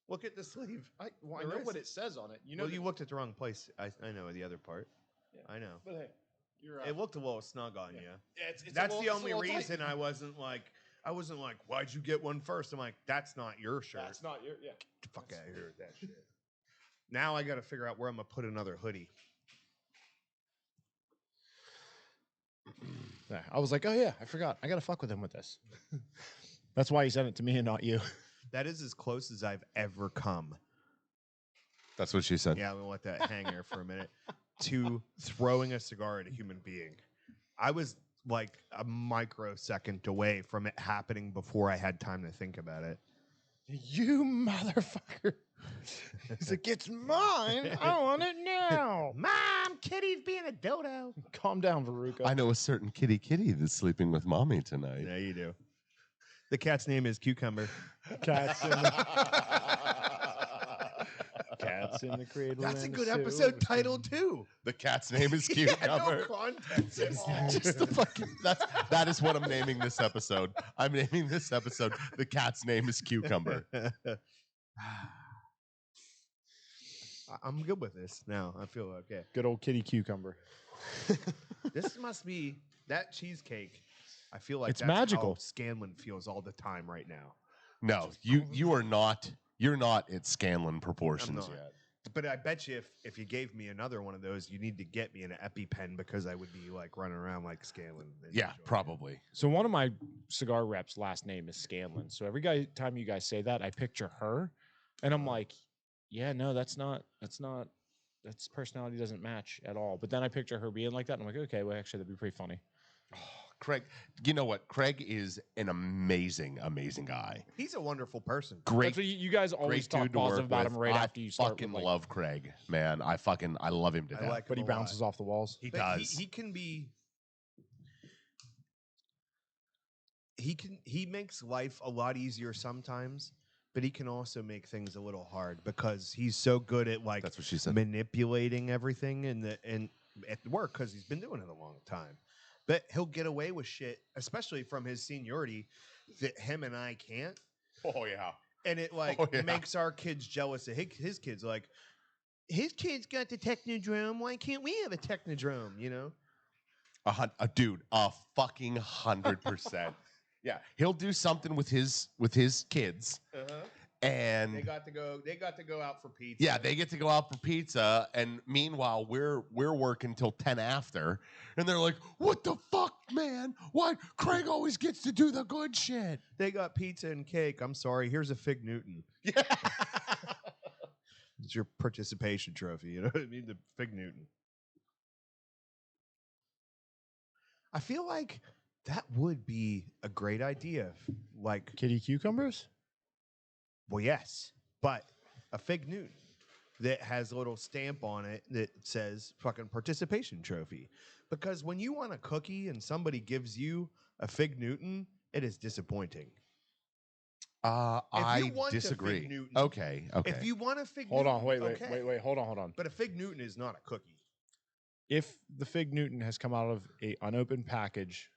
Look at the sleeve. I know what it says on it. You know, You looked at the wrong place. I know the other part. Yeah. I know. But hey, you're It looked a little snug on you. Yeah, it's That's a the little- only it's a little reason tight. I wasn't like, why'd you get one first? I'm like, that's not your shirt. That's not your. Yeah. Get the fuck out of here with that shit. Now I got to figure out where I'm gonna put another hoodie. Yeah, I was like, oh yeah, I forgot. I gotta fuck with him with this. That's why he sent it to me and not you. That is as close as I've ever come. That's what she said. Yeah, I'm gonna let that hang there for a minute. To throwing a cigar at a human being. I was like a microsecond away from it happening before I had time to think about it. You motherfucker. He's like, it's mine. I want it now. Mom, Kitty's being a dodo. Calm down, Veruca. I know a certain kitty that's sleeping with mommy tonight. Yeah, you do. The cat's name is Cucumber. Cats. Cats in the cradle. That's a and good the episode silver title spoon. too. The cat's name is Yeah, Cucumber. no context at all. Just the fucking that is what I'm naming this episode. I'm naming this episode The Cat's Name is Cucumber. I'm good with this now. I feel okay. Good old kitty cucumber. This must be that cheesecake. I feel like It's that's magical. how Scanlon feels all the time right now. No, you are not. You're not at Scanlon proportions not. yet. But I bet you if you gave me another one of those, you need to get me an EpiPen because I would be like running around like Scanlon. and Yeah, enjoying it. probably. So one of my cigar reps' last name is Scanlon. So every time you guys say that, I picture her, and I'm like, yeah, no, that's personality doesn't match at all. But then I picture her being like that, and I'm like, okay, well, actually, that'd be pretty funny. Craig, you know what? Craig is an amazing, amazing guy. He's a wonderful person. Great, That's what you guys always great talk dude to work positive about with. him right I after you start. fucking with, like, love Craig, man. I love him to I death. like but he him a lot. bounces off the walls. He But does. He can be. He makes life a lot easier sometimes, but he can also make things a little hard because he's so good at like That's what she said. manipulating everything and at work because he's been doing it a long time. But he'll get away with shit, especially from his seniority, that him and I can't. Oh yeah. And it like Oh, yeah. makes our kids jealous of his kids. Like his kids got the Technodrome. Why can't we have a Technodrome? You know. Dude, a fucking 100%. Yeah, he'll do something with his kids, and They got to go out for pizza. yeah, they get to go out for pizza, and meanwhile we're working till 10 after, and they're like, "What the fuck, man? Why Craig always gets to do the good shit?" They got pizza and cake. I'm sorry. Here's a Fig Newton. Yeah. It's your participation trophy. You know what I mean? The Fig Newton. I feel like that would be a great idea. Like, Kitty cucumbers? well, yes, but a Fig Newton that has a little stamp on it that says fucking participation trophy. Because when you want a cookie and somebody gives you a Fig Newton, it is disappointing. I want a Fig disagree. Newton- Okay. If you want a Fig Hold Newton, on, wait, okay. hold on. But a Fig Newton is not a cookie. If the Fig Newton has come out of a unopened package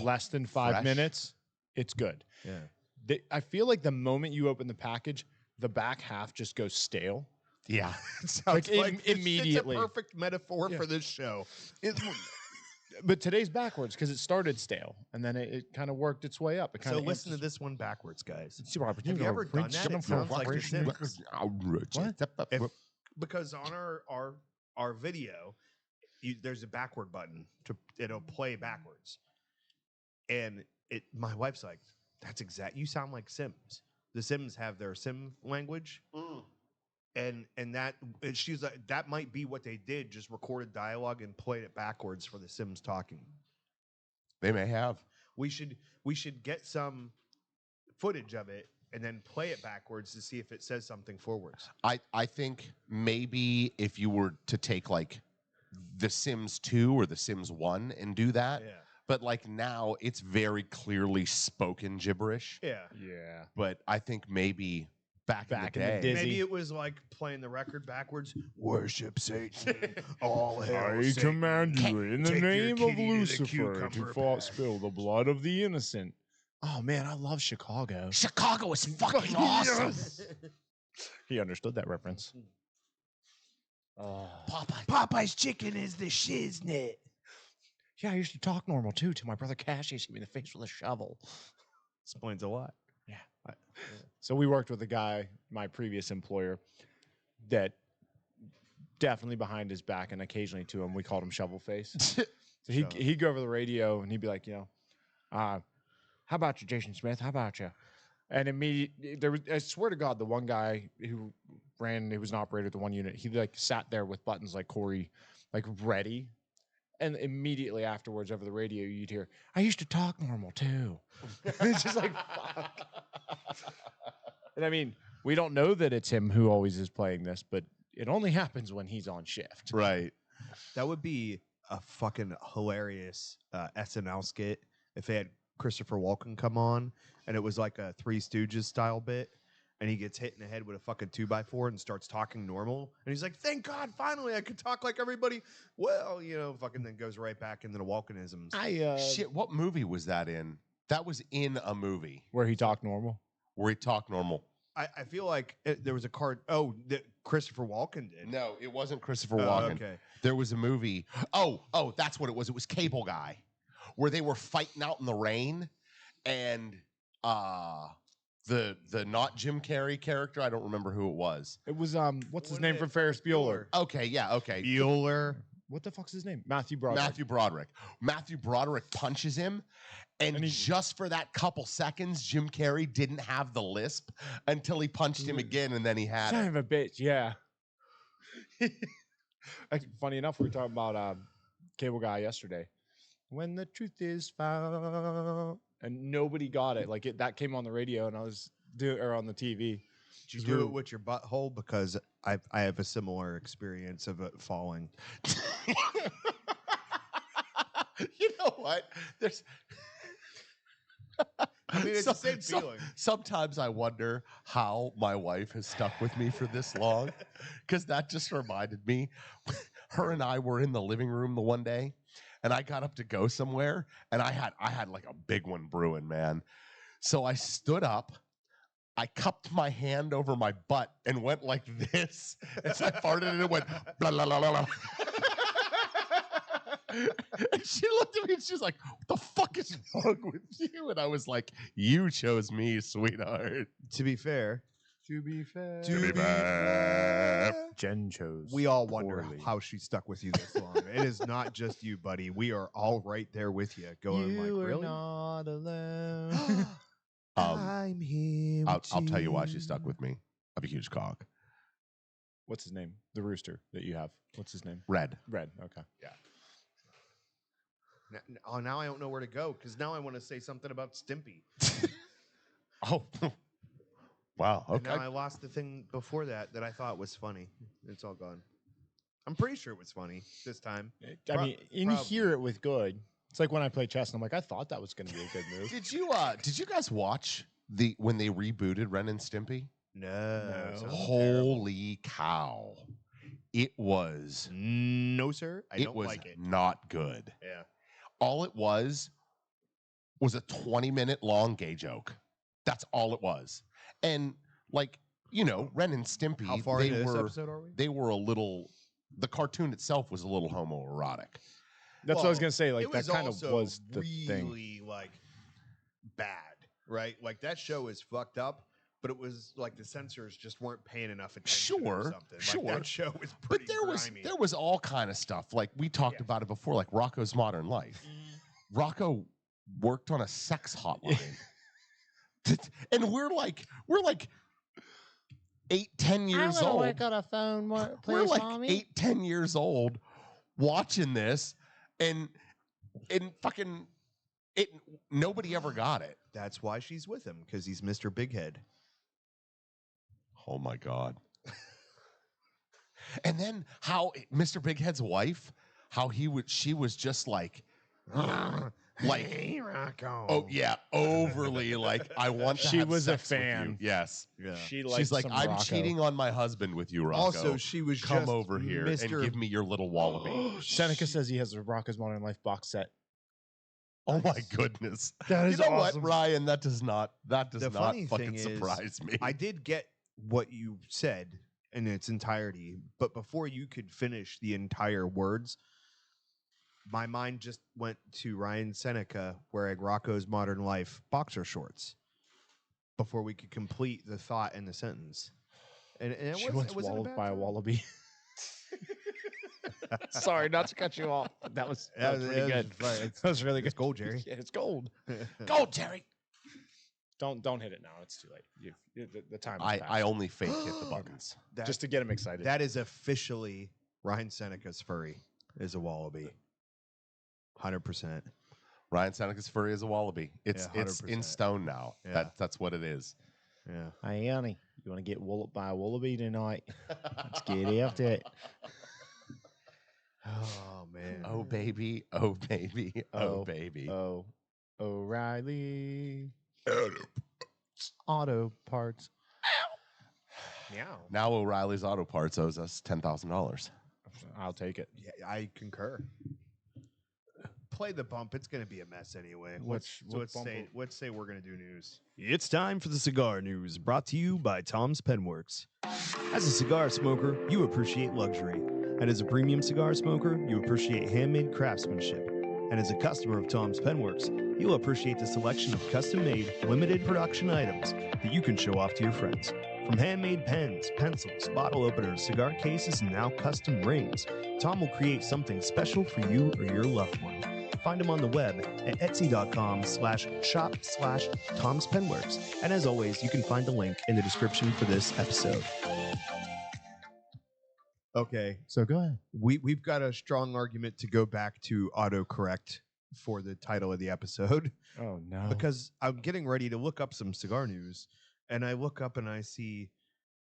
less than 5 Fresh. minutes, it's good. Yeah. I feel like the moment you open the package, the back half just goes stale. Yeah. Sounds Like, immediately. It's a perfect metaphor Yeah. for this show. But today's backwards because it started stale and then it kind of worked its way up. It So kind of listen to this one backwards, guys. Have Have you ever done that? It sounds like The Sims. Because on our video, there's a backward button it'll play backwards, and my wife's like, "That's exact. You sound like Sims. The Sims have their Sim language." And she's like, that might be what they did, just recorded dialogue and played it backwards for the Sims talking. They may have. We should get some footage of it and then play it backwards to see if it says something forwards. I think maybe if you were to take like The Sims 2 or The Sims 1 and do that, Yeah. but like now it's very clearly spoken gibberish. Yeah. Yeah. But I think maybe back in the in the day, Disney. Maybe it was like playing the record backwards. Worship Satan, all hail I Satan. command you in the Take your name of kitty to the Lucifer cucumber to patch. spill the blood of the innocent. Oh man, I love Chicago. Chicago is fucking awesome. He understood that reference. Popeye's chicken is the shiznit. Yeah, I used to talk normal too till my brother Cassius hit me in the face with a shovel. Explains a lot. So we worked with a guy, my previous employer, that definitely behind his back and occasionally to him, we called him Shovel Face. So he'd go over the radio and he'd be like, how about you, Jason Smith? How about you? And immediately, I swear to God, the one guy who was an operator at the one unit, he like sat there with buttons like Corey, like ready. And immediately afterwards, over the radio, you'd hear, I used to talk normal too. It's just like, fuck. And I mean, we don't know that it's him who always is playing this, but it only happens when he's on shift. Right. That would be a fucking hilarious SNL skit if they had Christopher Walken come on and it was like a Three Stooges style bit. and he gets hit in the head with a fucking 2x4 and starts talking normal. And he's like, thank God, finally I could talk like everybody. Well, fucking then goes right back into the Walkinisms. Shit, what movie was that in? That was in a movie. Where he talked normal? Where he talked normal. I feel like there was a card. Oh, that Christopher Walken did. No, it wasn't Christopher Walken. Okay. There was a movie. Oh, that's what it was. It was Cable Guy, where they were fighting out in the rain, and the not Jim Carrey character, I don't remember who it was. It was what's his name from Ferris Bueller? Okay, yeah, okay. Bueller. What the fuck's his name? Matthew Broderick. Matthew Broderick punches him, and just for that couple seconds, Jim Carrey didn't have the lisp until he punched him again, and then he had Son it. of a bitch, yeah. Funny enough, we were talking about Cable Guy yesterday. When the truth is found, and nobody got it. Like that came on the radio, and I was or on the TV. Did you do it with your butthole? Because I have a similar experience of it falling. You know what? There's. I mean, it's the same feeling. Sometimes I wonder how my wife has stuck with me for this long, because that just reminded me. Her and I were in the living room the one day, and I got up to go somewhere, and I had like a big one brewing, man. So I stood up. I cupped my hand over my butt and went like this as I farted, and it went blah, blah, blah, blah, blah. And she looked at me and she was like, what the fuck is wrong with you? And I was like, you chose me, sweetheart. To be fair, Jen chose. we all wonder how she stuck with you this long. It is not just you, buddy. We are all right there with you, going You like, are really? not alone. I'm here. I'll tell you why she stuck with me. I have a huge cock. What's his name? The rooster that you have. What's his name? Red. Red. Okay. Yeah. Now I don't know where to go, because now I want to say something about Stimpy. Oh. Wow. And Okay. now I lost the thing before that I thought was funny. It's all gone. I'm pretty sure it was funny this time. I mean, and you hear it with good. It's like when I play chess, and I'm like, I thought that was going to be a good move. Did you guys watch when they rebooted Ren and Stimpy? No. Holy cow. It was No, sir. I don't like it. Not good. Yeah. All it was a 20-minute long gay joke. That's all it was. And like, Ren and Stimpy, How far into this episode are we? They were the cartoon itself was a little homoerotic. That's what I was going to say. Like, that kind of also was the thing. Really, like, bad, right? Like, that show is fucked up, but it was like the censors just weren't paying enough attention or something. Sure. Like, that show was pretty grimy. There was all kind of stuff. Like, we talked about it before, like Rocco's Modern Life. Rocco worked on a sex hotline. And we're like 8-10 years old. Work on a phone, We're like 8-10 years old watching this, and fucking nobody ever got it. That's why she's with him, because he's Mr. Big Head. Oh my God. And then how Mr. Big Head's wife, she was just like hey, Rocco. Oh yeah, overly like I want to She have was sex a with you. fan. Yes. Yeah. She's like, I'm cheating on my husband with you, Rocco. Also, she was come just over here and give me your little wallaby. Seneca says he has a Rocco's Modern Life box set. Oh my goodness. That is awesome. What, Ryan? That does not funny fucking thing surprise me. I did get what you said in its entirety, but before you could finish the entire words, my mind just went to Ryan Seneca wearing Rocco's Modern Life boxer shorts before we could complete the thought in the sentence. And she was wallowed by a wallaby. Sorry, not to cut you off. That was pretty good. That was really good. It's gold, Jerry. Yeah, it's gold. Gold, Jerry. Don't hit it now. It's too late. The time. I only fake hit the buttons just to get him excited. That is officially Ryan Seneca's furry is a wallaby. 100%. Ryan Seneca's furry is a wallaby. It's in stone now. Yeah. That's what it is. Yeah. Hey, Annie, you want to get walloped by a wallaby tonight? Let's get after it. Oh man. Oh baby. Oh baby. Oh baby. Oh, O'Reilly. Auto parts. Meow. Now O'Reilly's Auto Parts owes us $10,000. I'll take it. Yeah, I concur. Play the bump. It's going to be a mess anyway. What Let's bump say we're going to do news. It's time for the cigar news, brought to you by Tom's Penworks. As a cigar smoker, you appreciate luxury. And as a premium cigar smoker, you appreciate handmade craftsmanship. And as a customer of Tom's Penworks, you'll appreciate the selection of custom-made, limited production items that you can show off to your friends. From handmade pens, pencils, bottle openers, cigar cases, and now custom rings, Tom will create something special for you or your loved one. Find him on the web at etsy.com/shop/Tom's Penworks. And as always, you can find the link in the description for this episode. Okay. So go ahead. We've got a strong argument to go back to autocorrect for the title of the episode. Oh, no. Because I'm getting ready to look up some cigar news, and I look up and I see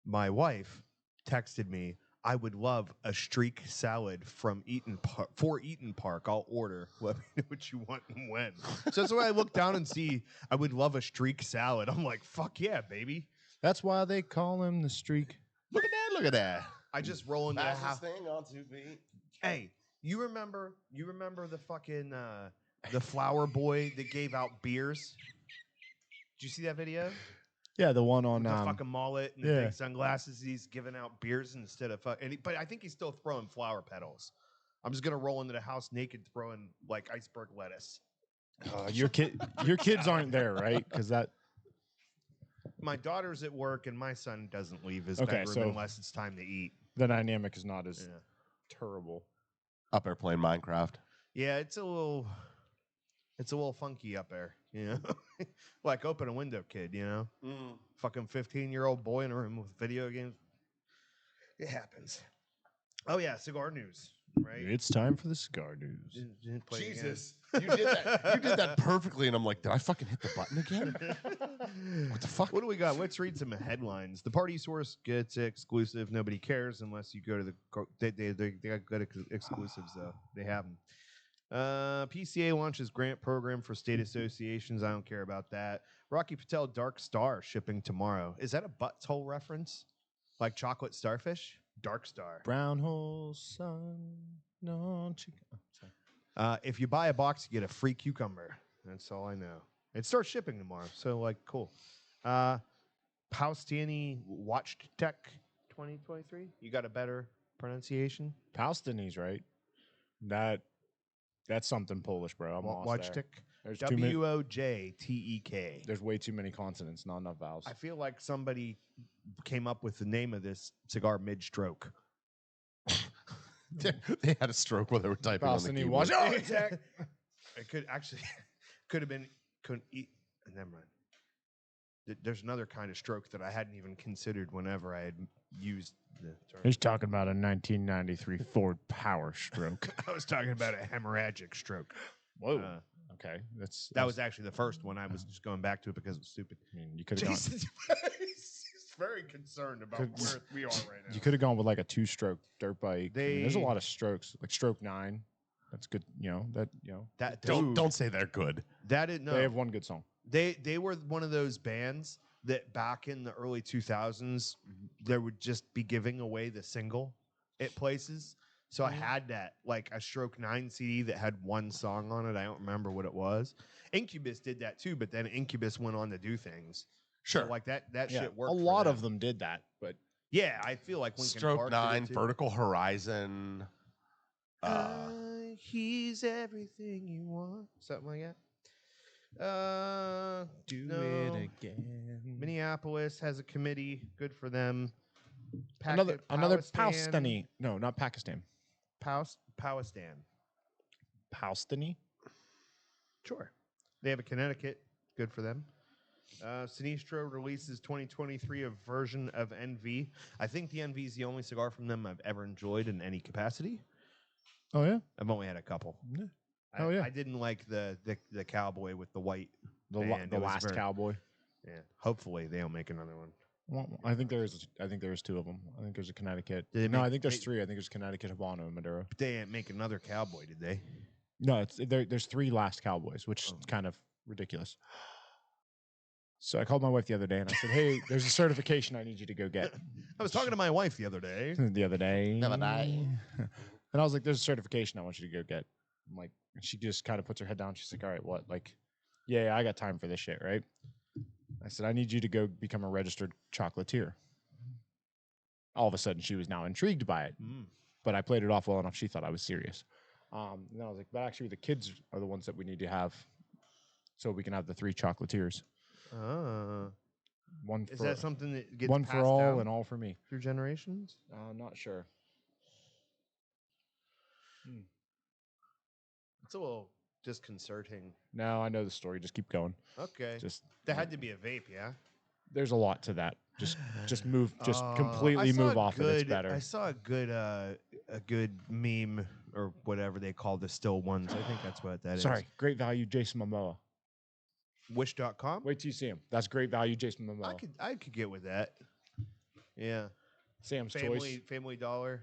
my wife texted me, I would love a streak salad from Eaton Park. For Eaton Park, I'll order. Let me know what you want and when. So that's why I look down and see I would love a streak salad. I'm like, fuck yeah, baby. That's why they call him the streak. Look at that. Look at that. I just roll into the house. thing on 2 feet. Hey, you remember the fucking the flower boy that gave out beers? Did you see that video? Yeah, the one on With the fucking mullet and the yeah. big sunglasses. He's giving out beers instead of but I think he's still throwing flower petals. I'm just gonna roll into the house naked, throwing like iceberg lettuce. your kids aren't there, right? Because that. My daughter's at work and my son doesn't leave his Okay, bedroom so- unless it's time to eat. The dynamic is not as Yeah. terrible. Up there playing Minecraft. Yeah, it's a little funky up there, you know. Like open a window, kid, you know. Fucking 15-year-old boy in a room with video games. It happens. Oh yeah, cigar news, right? It's time for the cigar news. Didn't play again. Jesus. You did that. You did that perfectly. And I'm like, did I fucking hit the button again? What the fuck? What do we got? Let's read some headlines. The party source gets exclusive. Nobody cares unless you go to the. They got good exclusives though. They have them. PCA launches grant program for state associations. I don't care about that. Rocky Patel Dark Star shipping tomorrow. Is that a butthole reference? Like chocolate starfish? Dark Star. Brown hole sun. No chicken. Oh, sorry. If you buy a box, you get a free cucumber. That's all I know. It starts shipping tomorrow, so like cool. Paustani Watch Tech 2023. You got a better pronunciation? Paustani's right. That's something Polish, bro. I'm lost Watch there. Tech. There's too many. WOJTEK. There's way too many consonants, not enough vowels. I feel like somebody came up with the name of this cigar mid-stroke. They had a stroke while they were typing on the Paustani keyboard. Watch. Oh, exactly. It could actually could have been. Never mind. There's another kind of stroke that I hadn't even considered whenever I had used the term. He's talking about a 1993 Ford Power Stroke. I was talking about a hemorrhagic stroke. Whoa. Okay, That was actually the first one. I was just going back to it because it was stupid. I mean, you could have gone. Jason's very concerned about Could- where we are right now. You could have gone with like a 2-stroke dirt bike. I mean, there's a They- lot of strokes, like stroke 9. That's good. that Don't say they're good. that is no. They have one good song. They were one of those bands that back in the early 2000s they would just be giving away the single at places. So I had that like a Stroke 9 CD that had one song on it. I don't remember what it was. Incubus did that too, but then Incubus went on to do things. Sure. So like that Yeah, shit worked. a for lot of them did that, but Yeah, I feel like Linkin Stroke Park did 9, it too. Vertical Horizon. He's everything you want. Something like that. do no. it again. Minneapolis has a committee. Good for them. Another Pakistan. Paustani. No, not Pakistan. Pakistan. Paustani. Sure. They have a Connecticut. Good for them. Sinistro releases 2023 a version of NV. I think the NV is the only cigar from them I've ever enjoyed in any capacity. Oh yeah. I've only had a couple. Yeah. Oh, yeah. I didn't like the cowboy with the white. The band. It was last very- cowboy. Yeah. Hopefully they don't make another one. Well, I think there's 2 of them. I think there's a Connecticut. Did they No, make- I think there's they- 3. I think there's Connecticut, Habano, and Maduro. But they didn't make another cowboy, did they? No, there's 3 last cowboys, which is kind of ridiculous. So I called my wife the other day and I said, "Hey, there's a certification I need you to go get." I was talking to my wife the other day. The other day. The other day. And I was like, "There's a certification I want you to go get." I'm like, and she just kind of puts her head down. She's like, "All right, what?" Like, yeah, I got time for this shit, right? I said, "I need you to go become a registered chocolatier." All of a sudden, she was now intrigued by it, but I played it off well enough. She thought I was serious. And then I was like, "But actually, the kids are the ones that we need to have, so we can have the 3 chocolatiers. One Is for that something that gets one passed for all down and all for me." through generations? Not sure. It's a little disconcerting. No, I know the story. Just keep going. Okay. Just That had to be a vape, yeah? there's a lot to that. Just move. Just completely move off it. It's better. I saw a good meme or whatever they call the still ones. I think that's what that is. Sorry, great value, Jason Momoa. Wish.com? Wait till you see him. That's great value, Jason Momoa. I could get with that. Yeah. Sam's Choice. Family Dollar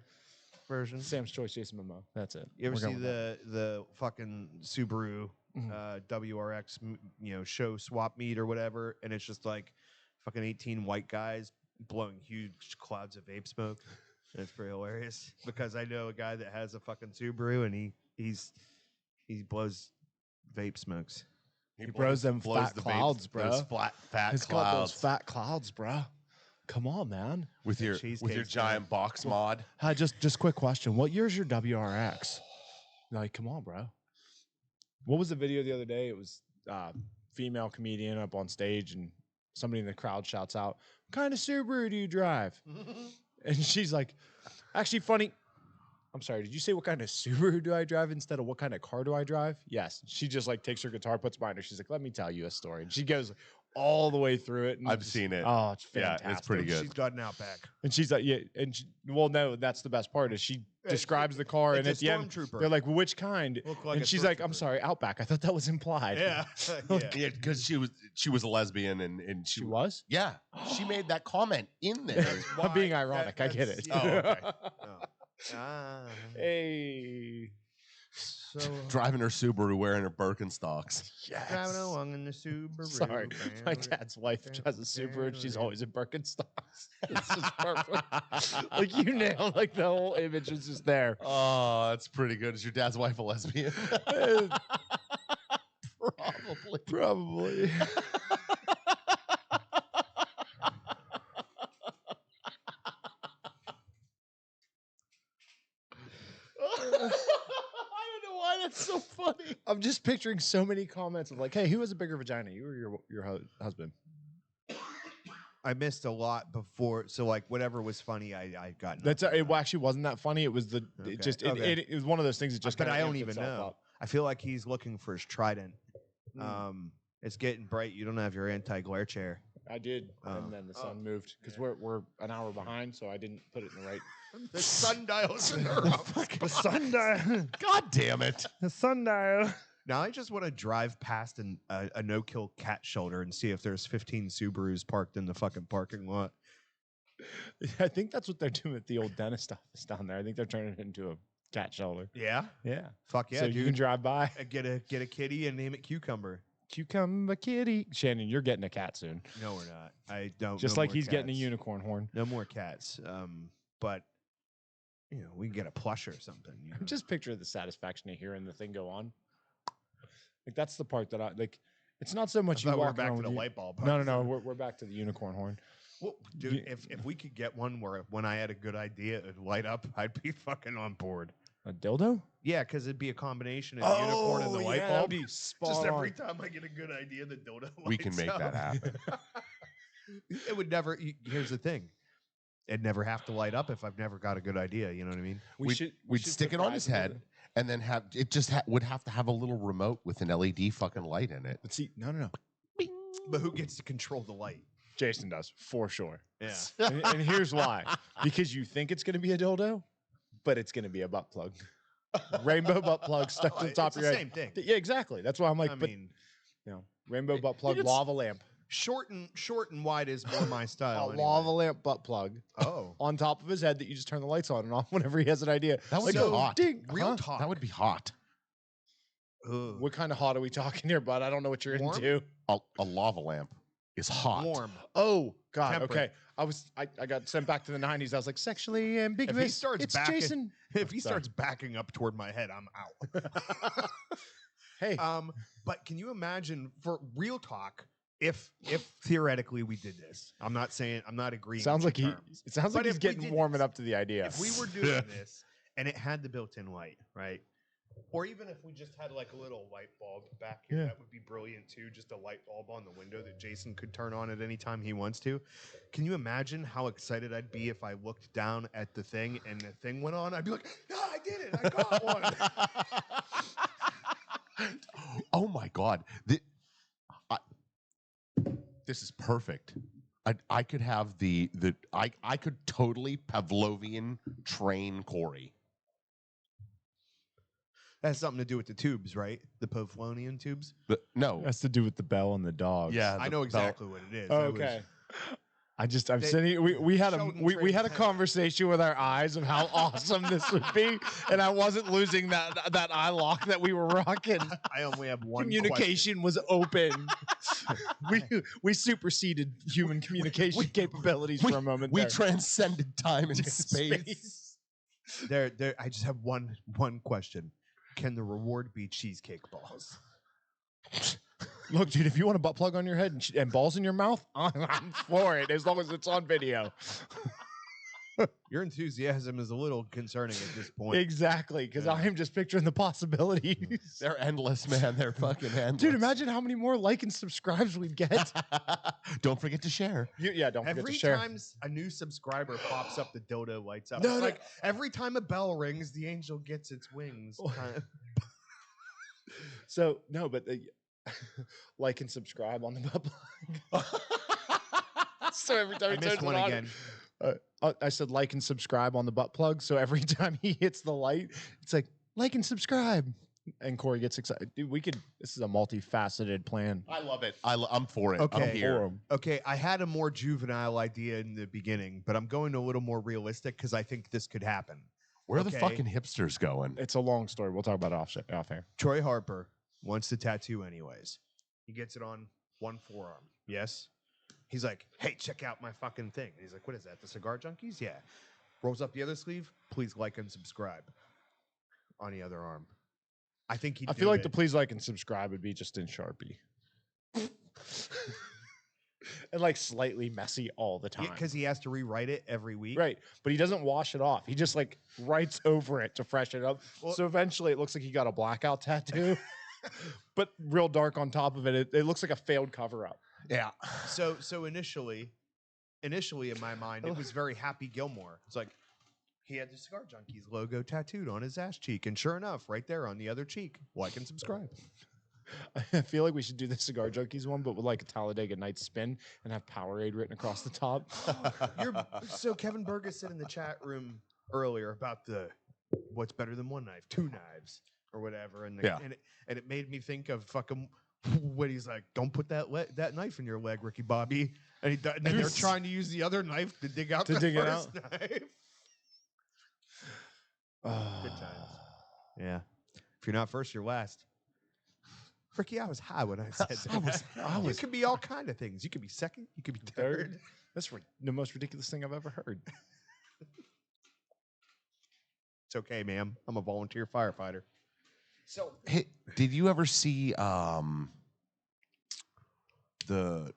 version. Sam's Choice, Jason Momoa. That's it. You ever We're see going with the fucking Subaru WRX show swap meet or whatever, and it's just like fucking 18 white guys blowing huge clouds of vape smoke. And it's pretty hilarious because I know a guy that has a fucking Subaru and he blows vape smokes. He blows them fat clouds, bro. Those fat He's got those fat clouds, bro. Come on, man. with your giant box mod. Hi, just quick question. What year's your WRX? Like, come on, bro. What was the video the other day? It was female comedian up on stage and somebody in the crowd shouts out, "What kind of Subaru do you drive?" And she's like, actually funny. I'm sorry, did you say what kind of Subaru do I drive instead of what kind of car do I drive? Yes. She just like takes her guitar, puts behind her. She's like, "Let me tell you a story." And she goes all the way through it. And I've seen it. Oh, it's fantastic. Yeah, it's pretty good. She's got an Outback. And she's like, yeah. And well, no, that's the best part is she describes the car. And at the end, they're like, "Well, which kind?" And she's like, "I'm sorry, Outback. I thought that was implied." Yeah. Yeah, because she was a lesbian and She was? Yeah, she made that comment in there. I'm being ironic. I get it. Yeah. Oh, okay. Hey. So Driving her Subaru, wearing her Birkenstocks. Yes. driving along in the Subaru. Sorry, my dad's wife has a Subaru and she's always in Birkenstocks. It's just perfect. Like you nailed like the whole image is just there. Oh, that's pretty good. Is your dad's wife a lesbian? Probably. That's so funny. I'm just picturing so many comments of like, "Hey, who has a bigger vagina, you or your husband?" I missed a lot before, so like whatever was funny, I got. That's it. Actually wasn't that funny. It was the Okay. it just Okay. it was one of those things that just. But kinda I don't amped even itself know. up. I feel like he's looking for his trident. It's getting bright. You don't have your anti-glare chair. I did, and then the sun moved because we're an hour behind, so I didn't put it in the right. The sundial's in The sundial. God damn it. The sundial. Now I just want to drive past a no-kill cat shelter and see if there's 15 Subarus parked in the fucking parking lot. I think that's what they're doing at the old dentist office down there. I think they're turning it into a cat shelter. Yeah, Yeah. fuck yeah, So dude. you can drive by. Get a kitty and name it Cucumber. Cucumber kitty. Shannon, you're getting a cat soon. No, we're not. I don't. Just no like more he's getting a cats. unicorn horn. No more cats. But we can get a plush or something. Just picture the satisfaction of hearing the thing go on. Like that's the part that I like. It's not so much you we're walk back around to the with light bulb. No. We're back to the unicorn horn. Well, dude, if we could get one where when I had a good idea, it'd light up, I'd be fucking on board. A dildo? Yeah, because it'd be a combination of the unicorn and the light yeah, bulb. that'd be spot Just every on. time I get a good idea, the dildo We can lights make up. that happen. It would never. Here's the thing. It'd never have to light up if I've never got a good idea. You know what I mean? We'd stick it on his head and then have it just would have to have a little remote with an LED fucking light in it. Let's see. No. But who gets to control the light? Jason does, for sure. Yeah. And here's why. Because you think it's going to be a dildo, but it's going to be a butt plug. Rainbow butt plug stuck to the top It's of your the head. same thing. Yeah, exactly. That's why I'm like, I but, mean, rainbow butt plug, it's- lava lamp. short and wide is more my A style. anyway. lava lamp butt plug Oh, on top of his head that you just turn the lights on and off whenever he has an idea. That would Like, be oh, hot. ding. real Huh? talk. That would be hot. Ugh. What kind of hot are we talking here, bud? I don't know what you're Warm? into. A lava lamp. is hot. Warm. Oh God. Temperate. Okay. I got sent back to the 90s. I was like sexually ambiguous. If he starts it's backing, Jason. if he Sorry. starts backing up toward my head, I'm out. Hey. But can you imagine, for real talk, if theoretically we did this? I'm not agreeing. Sounds with like your terms. it sounds But like he's if we getting did warming this, up to the idea. If we were doing this and it had the built-in light, right? Or even if we just had like a little light bulb back here, that would be brilliant too. Just a light bulb on the window that Jason could turn on at any time he wants to. Can you imagine how excited I'd be if I looked down at the thing and the thing went on? I'd be like, "Ah, I did it! I got one!" Oh my God. This is perfect. I could have I could totally Pavlovian train Corey. That has something to do with the tubes, right? The Pavlonian tubes. No. It has to do with the bell and the dog. Yeah. I know exactly what it is. Oh, I was- okay. I'm sitting. We had we had a conversation with our eyes of how awesome this would be, and I wasn't losing that eye lock that we were rocking. I only have one Communication was open. we superseded human communication capabilities for a moment. We there. transcended time and space. There. I just have one question. Can the reward be cheesecake balls? Look, dude, if you want a butt plug on your head and balls in your mouth, I'm for it, as long as it's on video. Your enthusiasm is a little concerning at this point. Exactly, because I am just picturing the possibilities. They're endless, man. They're fucking endless. Dude, imagine how many more like and subscribes we'd get. Don't forget to share. Don't forget to Every share. time a new subscriber pops up, the dildo lights up. No, It's no. like every time a bell rings, the angel gets its wings. So no, but like and subscribe on the butt plug. So every time I he missed turns one it on, again. I said like and subscribe on the butt plug. So every time he hits the light, it's like and subscribe, and Corey gets excited. Dude, this is a multifaceted plan. I love it. I'm for it. Okay. I'm here. Okay, I had a more juvenile idea in the beginning, but I'm going a little more realistic because I think this could happen. Where are the Okay. fucking hipsters going? It's a long story. We'll talk about it off air. Troy Harper wants the tattoo anyways. He gets it on one forearm. Yes. He's like, hey, check out my fucking thing. And he's like, what is that? The Cigar Junkies? Yeah. Rolls up the other sleeve. Please like and subscribe on the other arm. I think he. I feel like the please like and subscribe would be just in Sharpie. And like slightly messy all the time. because he has to rewrite it every week. Right. But he doesn't wash it off. He just like writes over it to freshen it up. Well- So eventually it looks like he got a blackout tattoo. But real dark on top of it. It looks like a failed cover up. Yeah. So initially in my mind, it was very Happy Gilmore. It's like he had the Cigar Junkies logo tattooed on his ass cheek, and sure enough, right there on the other cheek, like and subscribe. I feel like we should do the Cigar Junkies one, but with like a Talladega Nights spin and have Powerade written across the top. So Kevin Burgess said in the chat room earlier about the what's better than one knife, two knives, or whatever, and and it made me think of fucking when he's like, "Don't put that knife in your leg, Ricky Bobby," and then they're trying to use the other knife to dig out the first knife. Good times. Yeah. If you're not first, you're last. Ricky, I was high when I said that. You could be all kind of things. You could be second. You could be third. That's the most ridiculous thing I've ever heard. It's okay, ma'am. I'm a volunteer firefighter. So, hey, did you ever see the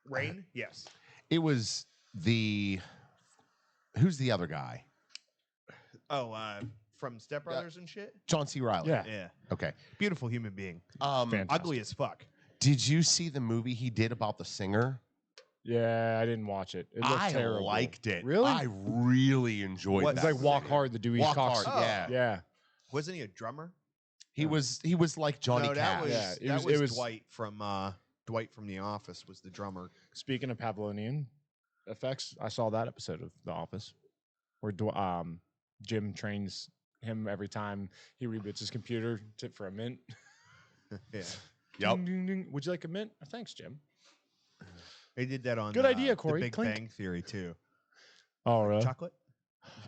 Rain? Yes. It was who's the other guy? Oh, from Step Brothers and shit? John C. Reilly. Yeah. Yeah. Okay. Beautiful human being. Fantastic. Ugly as fuck. Did you see the movie he did about the singer? Yeah, I didn't watch it. It looked I terrible. liked it. Really? I really enjoyed What, that. It's like Walk singer. Hard, the Dewey Walk Cox. Hard, yeah. Yeah. Wasn't he a drummer? He was like Johnny no, Cash. that was, Yeah, it was Dwight. Dwight from The Office was the drummer. Speaking of Pavlonian effects, I saw that episode of The Office where Jim trains him every time he reboots his computer for a mint. Yeah. Yep. Ding, ding, ding. Would you like a mint? Oh, thanks, Jim. They did that on Good idea, The Corey. Big Clink. Bang Theory too. Oh, really? Chocolate?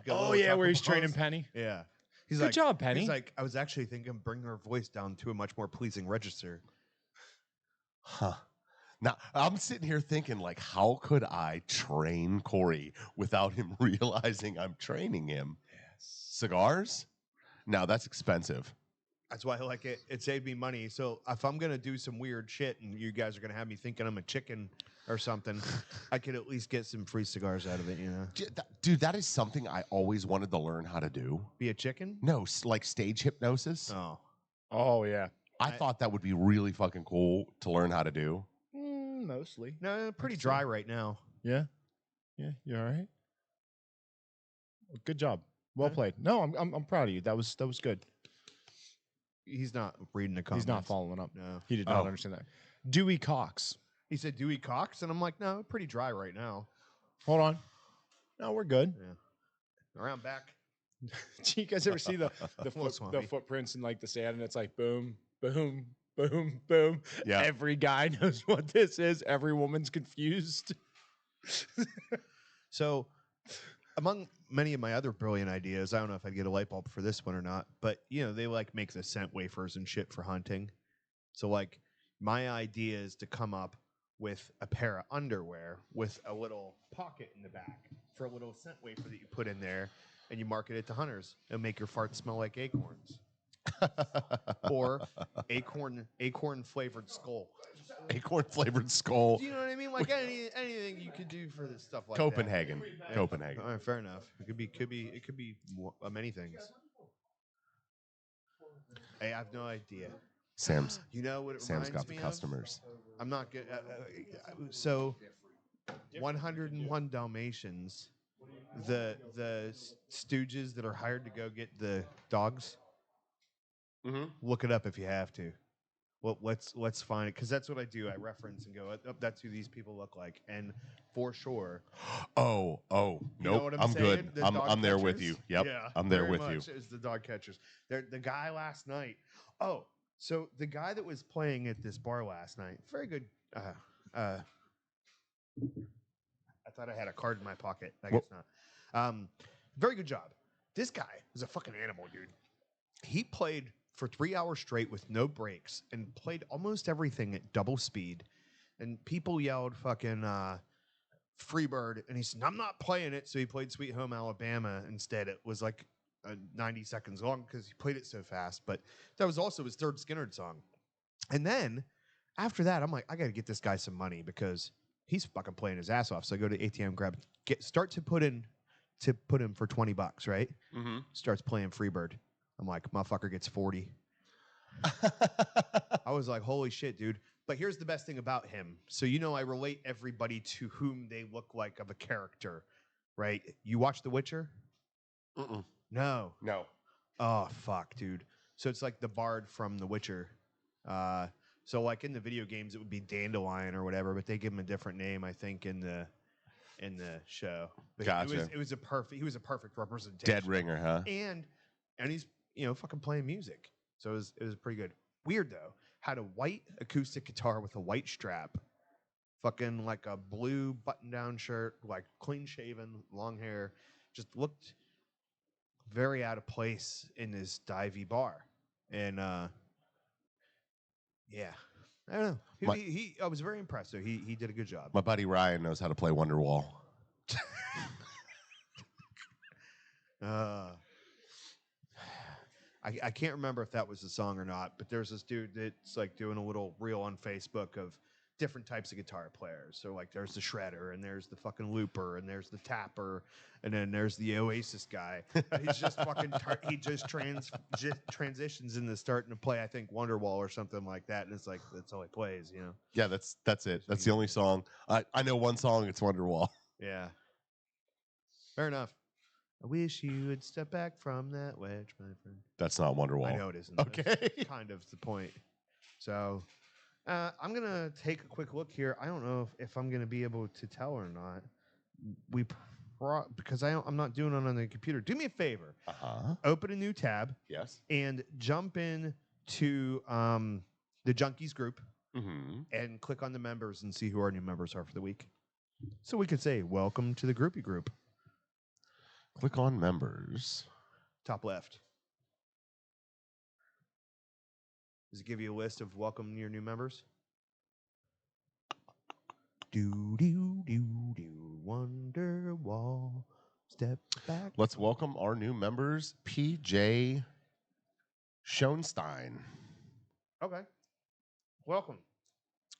Oh, yeah, where he's training Penny. Yeah. He's Good like, job, Penny. He's like, I was actually thinking of bringing her voice down to a much more pleasing register. Huh. Now, I'm sitting here thinking, like, how could I train Corey without him realizing I'm training him? Yes. Cigars? Now, that's expensive. That's why I like it. It saved me money. So if I'm going to do some weird shit and you guys are going to have me thinking I'm a chicken or something, I could at least get some free cigars out of it, you know? Dude, that is something I always wanted to learn how to do. Be a chicken? No, like stage hypnosis. Oh, yeah. I thought that would be really fucking cool to learn how to do. Mostly. No, pretty dry right now. Yeah. Yeah, you all right? Good job. Well played. No, I'm proud of you. That was good. He's not reading the comments. He's not following up. No. He did not understand that. Dewey Cox. He said Dewey Cox, and I'm like, no, pretty dry right now. Hold on. No, we're good. Yeah. Around back. Do you guys ever see the footprints in like the sand, and it's like boom, boom, boom, boom. Yeah. Every guy knows what this is. Every woman's confused. So, among many of my other brilliant ideas, I don't know if I'd get a light bulb for this one or not, but they like make the scent wafers and shit for hunting. So like my idea is to come up with a pair of underwear with a little pocket in the back for a little scent wafer that you put in there, and you market it to hunters. It'll make your farts smell like acorns. Or acorn flavored skull. Acorn flavored skull. Do you know what I mean? Like anything you could do for this stuff like Copenhagen. that. Copenhagen. All right, fair enough. It could be many things. Hey, I have no idea. Sam's. You know what it Sam's reminds got the me customers. of? I'm not good. So, 101 Dalmatians, the stooges that are hired to go get the dogs. Mm-hmm. Look it up if you have to. Well, let's find it, because that's what I do. I reference and go, oh, that's who these people look like, and for sure. Oh, You know nope. what I'm saying? good. I'm there with catchers? you. Yep. Yeah, I'm there very with you. much is the dog catchers. The guy last night. Oh, so the guy that was playing at this bar last night, very good. I thought I had a card in my pocket. I guess not. Very good job. This guy is a fucking animal, dude. He played for 3 hours straight with no breaks and played almost everything at double speed. And people yelled fucking Freebird, and he said, I'm not playing it. So he played Sweet Home Alabama instead. It was like 90 seconds long because he played it so fast. But that was also his third Skinner song. And then after that, I'm like, I got to get this guy some money because he's fucking playing his ass off. So I go to ATM, start to put him for $20, right? Mm-hmm. Starts playing Freebird. I'm like, motherfucker gets 40. I was like, holy shit, dude. But here's the best thing about him. So, I relate everybody to whom they look like of a character, right? You watch The Witcher? Mm-mm. No. No. Oh, fuck, dude. So it's like the bard from The Witcher. So like in the video games, it would be Dandelion or whatever, but they give him a different name, I think, in the show. But Gotcha. He was a perfect representation. Dead ringer, huh? And he's fucking playing music. So it was pretty good. Weird though. Had a white acoustic guitar with a white strap, fucking like a blue button-down shirt, like clean shaven, long hair. Just looked very out of place in this divey bar. And yeah, I don't know. I was very impressed. So he did a good job. My buddy Ryan knows how to play Wonderwall. I can't remember if that was the song or not, but there's this dude that's like doing a little reel on Facebook of different types of guitar players. So like there's the shredder, and there's the fucking looper, and there's the tapper, and then there's the Oasis guy. He's just fucking he just transitions into starting to play, I think, Wonderwall or something like that, and it's like that's all he plays, Yeah, that's it. That's the only song. I know one song. It's Wonderwall. Yeah. Fair enough. I wish you would step back from that wedge, my friend. That's not Wonderwall. I know it isn't. Okay. That's kind of the point. So I'm going to take a quick look here. I don't know if I'm going to be able to tell or not. Because I'm not doing it on the computer. Do me a favor. Uh-huh. Open a new tab. Yes. And jump in to the Junkies group and click on the members and see who our new members are for the week. So we could say, welcome to the groupie group. Click on members. Top left. Does it give you a list of welcome your new members? Do do do do. Wonderwall. Step back. Let's welcome our new members, PJ Schoenstein. Okay. Welcome.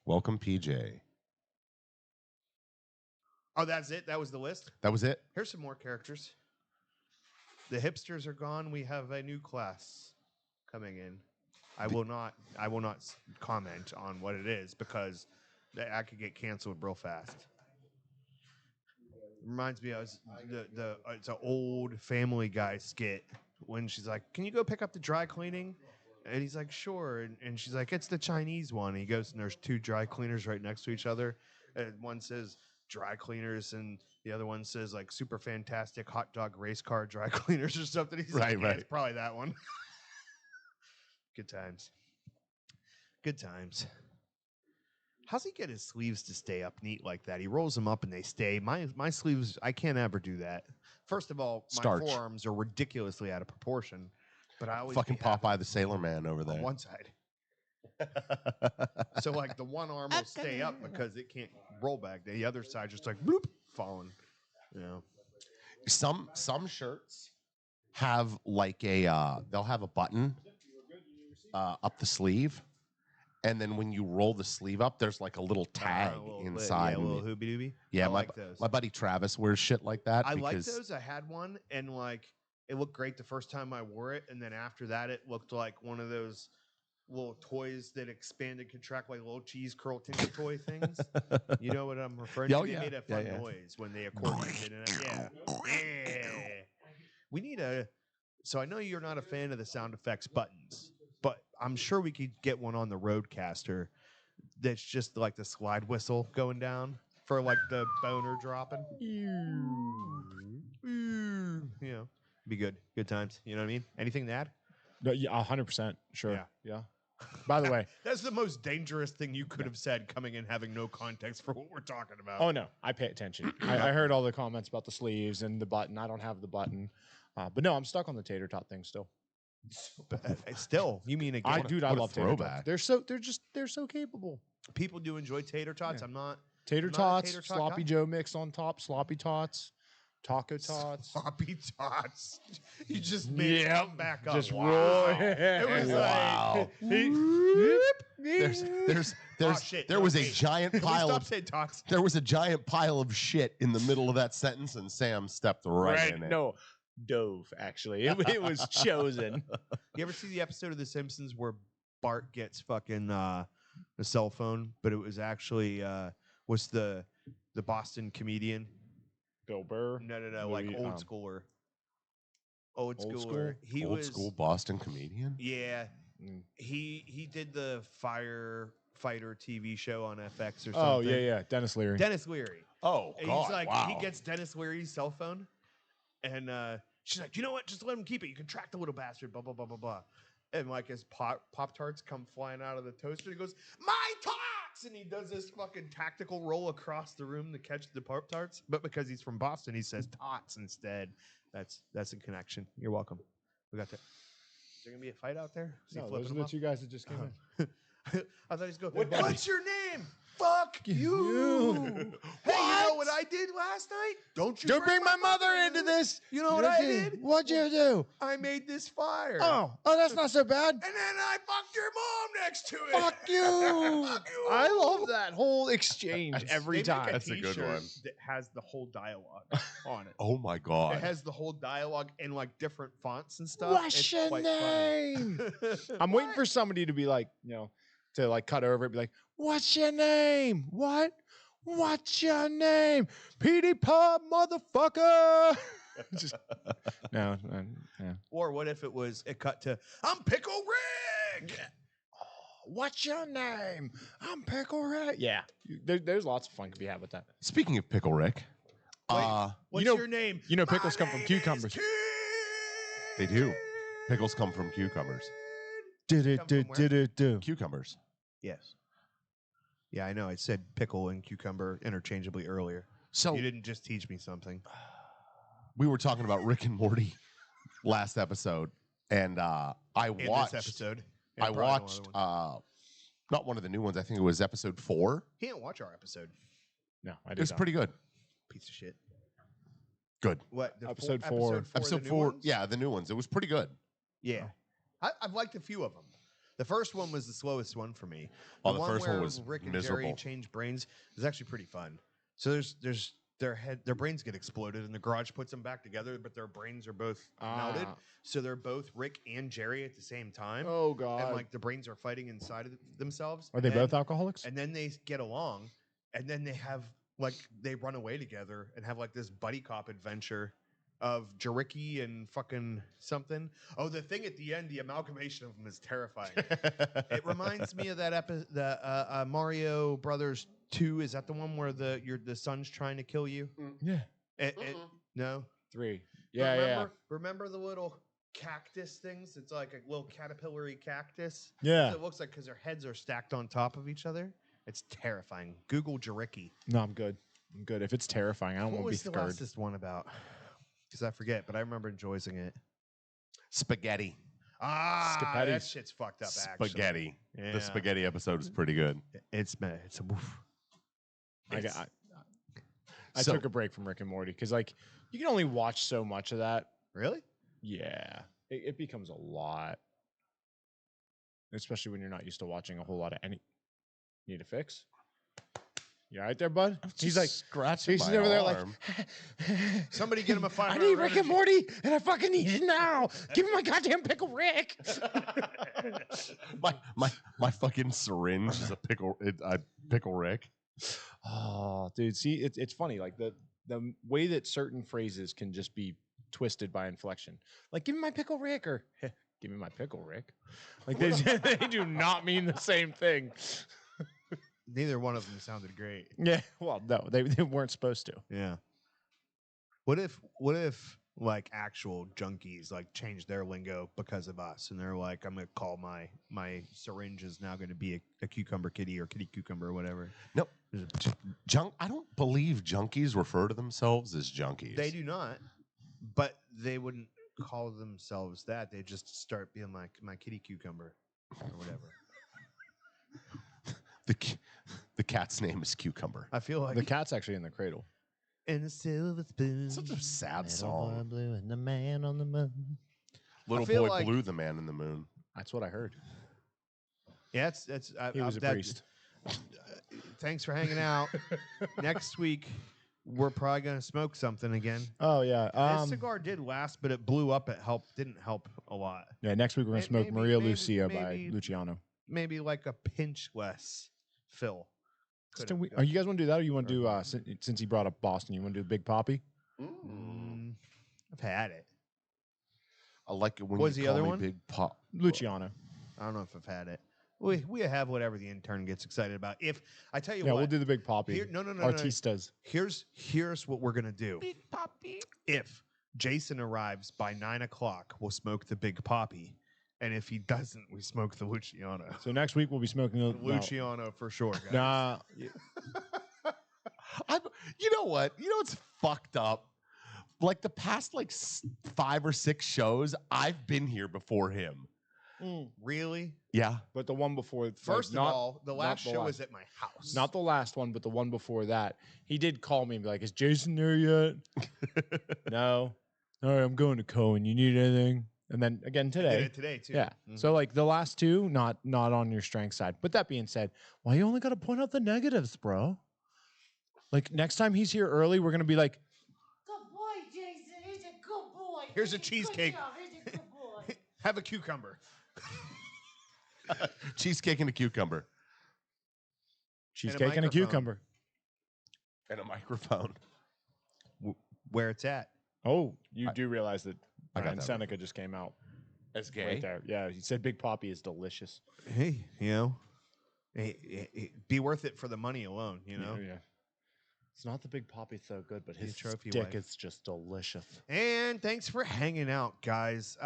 Welcome, PJ. Oh, that's it. That was the list. That was it. Here's some more characters. The hipsters are gone. We have a new class coming in. I will not comment on what it is because I could get canceled real fast. Reminds me, it's an old Family Guy skit when she's like, "Can you go pick up the dry cleaning?" And he's like, "Sure." And she's like, "It's the Chinese one." And he goes, and there's two dry cleaners right next to each other. And one says dry cleaners, and the other one says like super fantastic hot dog race car dry cleaners or something. He's like, yeah, it's probably that one. Good times. Good times. How's he get his sleeves to stay up neat like that? He rolls them up and they stay. My sleeves, I can't ever do that. First of all, my forearms are ridiculously out of proportion. But I always fucking Popeye the Sailor Man over there on one side. So like the one arm will stay up because it can't roll back. The other side just like bloop, falling. You know. Some shirts have like a they'll have a button up the sleeve, and then when you roll the sleeve up, there's like a little tag inside. Yeah, a little hoobie doobie. Yeah, I like those. My buddy Travis wears shit like that. I like those. I had one, and like it looked great the first time I wore it, and then after that, it looked like one of those little toys that expand and contract like little cheese curl tinker toy things. You know what I'm referring to? They made a fun noise when they accordioned it. Yeah. We need so I know you're not a fan of the sound effects buttons, but I'm sure we could get one on the Roadcaster that's just like the slide whistle going down for like the boner dropping. Yeah. Be good. Good times. You know what I mean? Anything to add? No, yeah, 100%. Sure. Yeah. By the way, that's the most dangerous thing you could have said coming in having no context for what we're talking about. Oh, no. I pay attention. I heard all the comments about the sleeves and the button. I don't have the button. But no, I'm stuck on the tater tot thing still. Still, you mean again? I love tater tots. They're so capable. People do enjoy tater tots. Yeah. I'm not tater tots, sloppy Joe mix on top, sloppy tots, taco tots, sloppy tots. You just made it back up. Just roll. It was wow. There was a giant pile of tots. There was a giant pile of shit in the middle of that sentence, and Sam stepped right in it. No. Dove, actually. It was chosen. You ever see the episode of The Simpsons where Bart gets fucking a cell phone, but it was actually was the Boston comedian Bill Burr? No, like old schooler. Old schooler. He old was school Boston comedian. Yeah, he did the firefighter TV show on FX or something. Oh yeah, Dennis Leary. Oh, and God, he's like, wow. he gets Dennis Leary's cell phone. And she's like, you know what? Just let him keep it. You can track the little bastard, blah, blah, blah, blah, blah. And like his Pop-Tarts come flying out of the toaster. He goes, my tots! And he does this fucking tactical roll across the room to catch the Pop-Tarts. But because he's from Boston, he says tots instead. That's a connection. You're welcome. We got that. Is there going to be a fight out there? No, those are the two guys that just came in. I thought he's going, what's your name? Fuck you. Hey, you know what I did last night? Don't bring my mother into this. You know what I did? What'd you do? I made this fire. Oh, that's not so bad. And then I fucked your mom next to it. Fuck you. Fuck you. I love that whole exchange every time. That's a good one. That has the whole dialogue on it. Oh my God. It has the whole dialogue in like different fonts and stuff. What's your name? I'm waiting for somebody to be like, to like cut over and be like, what's your name? What? What's your name? Petey Pop, motherfucker. Just no. Or what if it cut to, I'm Pickle Rick. Oh, what's your name? I'm Pickle Rick. Yeah, there's lots of fun to be had with that. Speaking of Pickle Rick, what's your name? You know pickles come from cucumbers. They do. Pickles come from cucumbers. Cucumbers. Yes. Yeah, I know. I said pickle and cucumber interchangeably earlier. So you didn't just teach me something. We were talking about Rick and Morty last episode, and I watched this episode. I watched not one of the new ones. I think it was episode 4. He didn't watch our episode. No, I It did was not. pretty good. Piece of shit. Good. What? Episode 4. Episode the new 4. ones? Yeah, the new ones. It was pretty good. Yeah. I've liked a few of them. The first one was the slowest one for me. Oh, the first one where was Rick and miserable. Jerry change brains is actually pretty fun. So there's their brains get exploded and the garage puts them back together, but their brains are both melted. So they're both Rick and Jerry at the same time. Oh God! And like the brains are fighting inside of themselves. Are they both alcoholics? And then they get along, and then they run away together and have like this buddy cop adventure of Jericky and fucking something. Oh, the thing at the end, the amalgamation of them is terrifying. It reminds me of that episode, the Mario Brothers 2. Is that the one where the son's trying to kill you? Yeah. No. 3. Yeah, Remember the little cactus things? It's like a little caterpillar-y cactus. Yeah. It looks like because their heads are stacked on top of each other. It's terrifying. Google Jericky. No, I'm good. I'm good. If it's terrifying, I don't want to be What was the scared. lastest one about? Because I forget, but I remember enjoying it. Spaghetti. That shit's fucked up. Actually, Spaghetti. Yeah. The spaghetti episode is pretty good. It's a woof. I took a break from Rick and Morty because like you can only watch so much of that. Really? Yeah, it becomes a lot, especially when you're not used to watching a whole lot of any. Need a fix? You all right there, bud? He's like scratching he's my over there arm. like Somebody get him a fire. I need Rick and Morty, and I fucking need it now. Give me my goddamn pickle, Rick. my fucking syringe is a pickle Rick. Oh, dude, see, it's funny. Like the way that certain phrases can just be twisted by inflection. Like, give me my pickle, Rick, or give me my pickle, Rick. Like they do not mean the same thing. Neither one of them sounded great. Yeah, well, no, they weren't supposed to. Yeah. What if like actual junkies like change their lingo because of us, and they're like, I'm gonna call my syringe is now going to be a cucumber kitty or kitty cucumber or whatever. No, I don't believe junkies refer to themselves as junkies. They do not, but they wouldn't call themselves that. They just start being like my kitty cucumber or whatever. The cat's name is Cucumber. I feel like The cat's actually in the cradle. in a silver spoon. Such a sad Little song. boy blue and the man on the moon. Little feel Boy like- Blue, the Man in the Moon. That's what I heard. Yeah, He was a priest. Thanks for hanging out. Next week, we're probably gonna smoke something again. Oh yeah. This cigar did last, but it blew up. It didn't help a lot. Yeah. Next week we're gonna smoke Maybe- Maria maybe- Lucia by maybe- Luciano. Maybe like a pinch less fill. Are you guys want to do that, or you want to do since he brought up Boston? You want to do Big Poppy? I've had it. I like it when What was you the call other me one? Big Pop. Luciano. I don't know if I've had it. We have whatever the intern gets excited about. If I tell you Yeah, what, we'll do the Big Poppy. No. Artistas. Here's what we're gonna do. Big Poppy. If Jason arrives by 9 o'clock, we'll smoke the Big Poppy, and if he doesn't, we smoke the Luciano. So next week we'll be smoking the Luciano for sure, guys. Nah. You know what? You know what's fucked up? Like the past 5 or 6 shows, I've been here before him. Really? Yeah. But the one before, First of all, the last show was at my house. Not the last one, but the one before that. He did call me and be like, "Is Jason there yet?" No. All right, I'm going to Cohen. You need anything? And then again I today. did it today too. Yeah. Mhm. So like the last two, not on your strength side. But that being said, why you only got to point out the negatives, bro? Like next time he's here early, we're gonna be like, Good boy, Jason. He's a good boy. Here's a Good cheesecake. job. He's a good boy. Have a cucumber. Cheesecake and a cucumber. cheesecake and a microphone. cucumber. And a microphone. Where it's at. Oh, you do realize that I got Brian that Seneca just came out As gay. right there. Yeah, he said Big Poppy is delicious. Hey, be worth it for the money alone, you know? Yeah. It's not the Big Poppy so good, but his trophy stick wife. is just delicious. And thanks for hanging out, guys.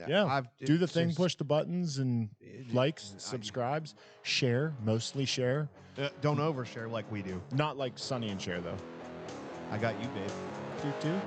Yeah, do the it's thing, just- push the buttons, and likes, I- subscribes, share, mostly share. Don't overshare like we do. Not like Sonny and share though. I got you, babe. Do.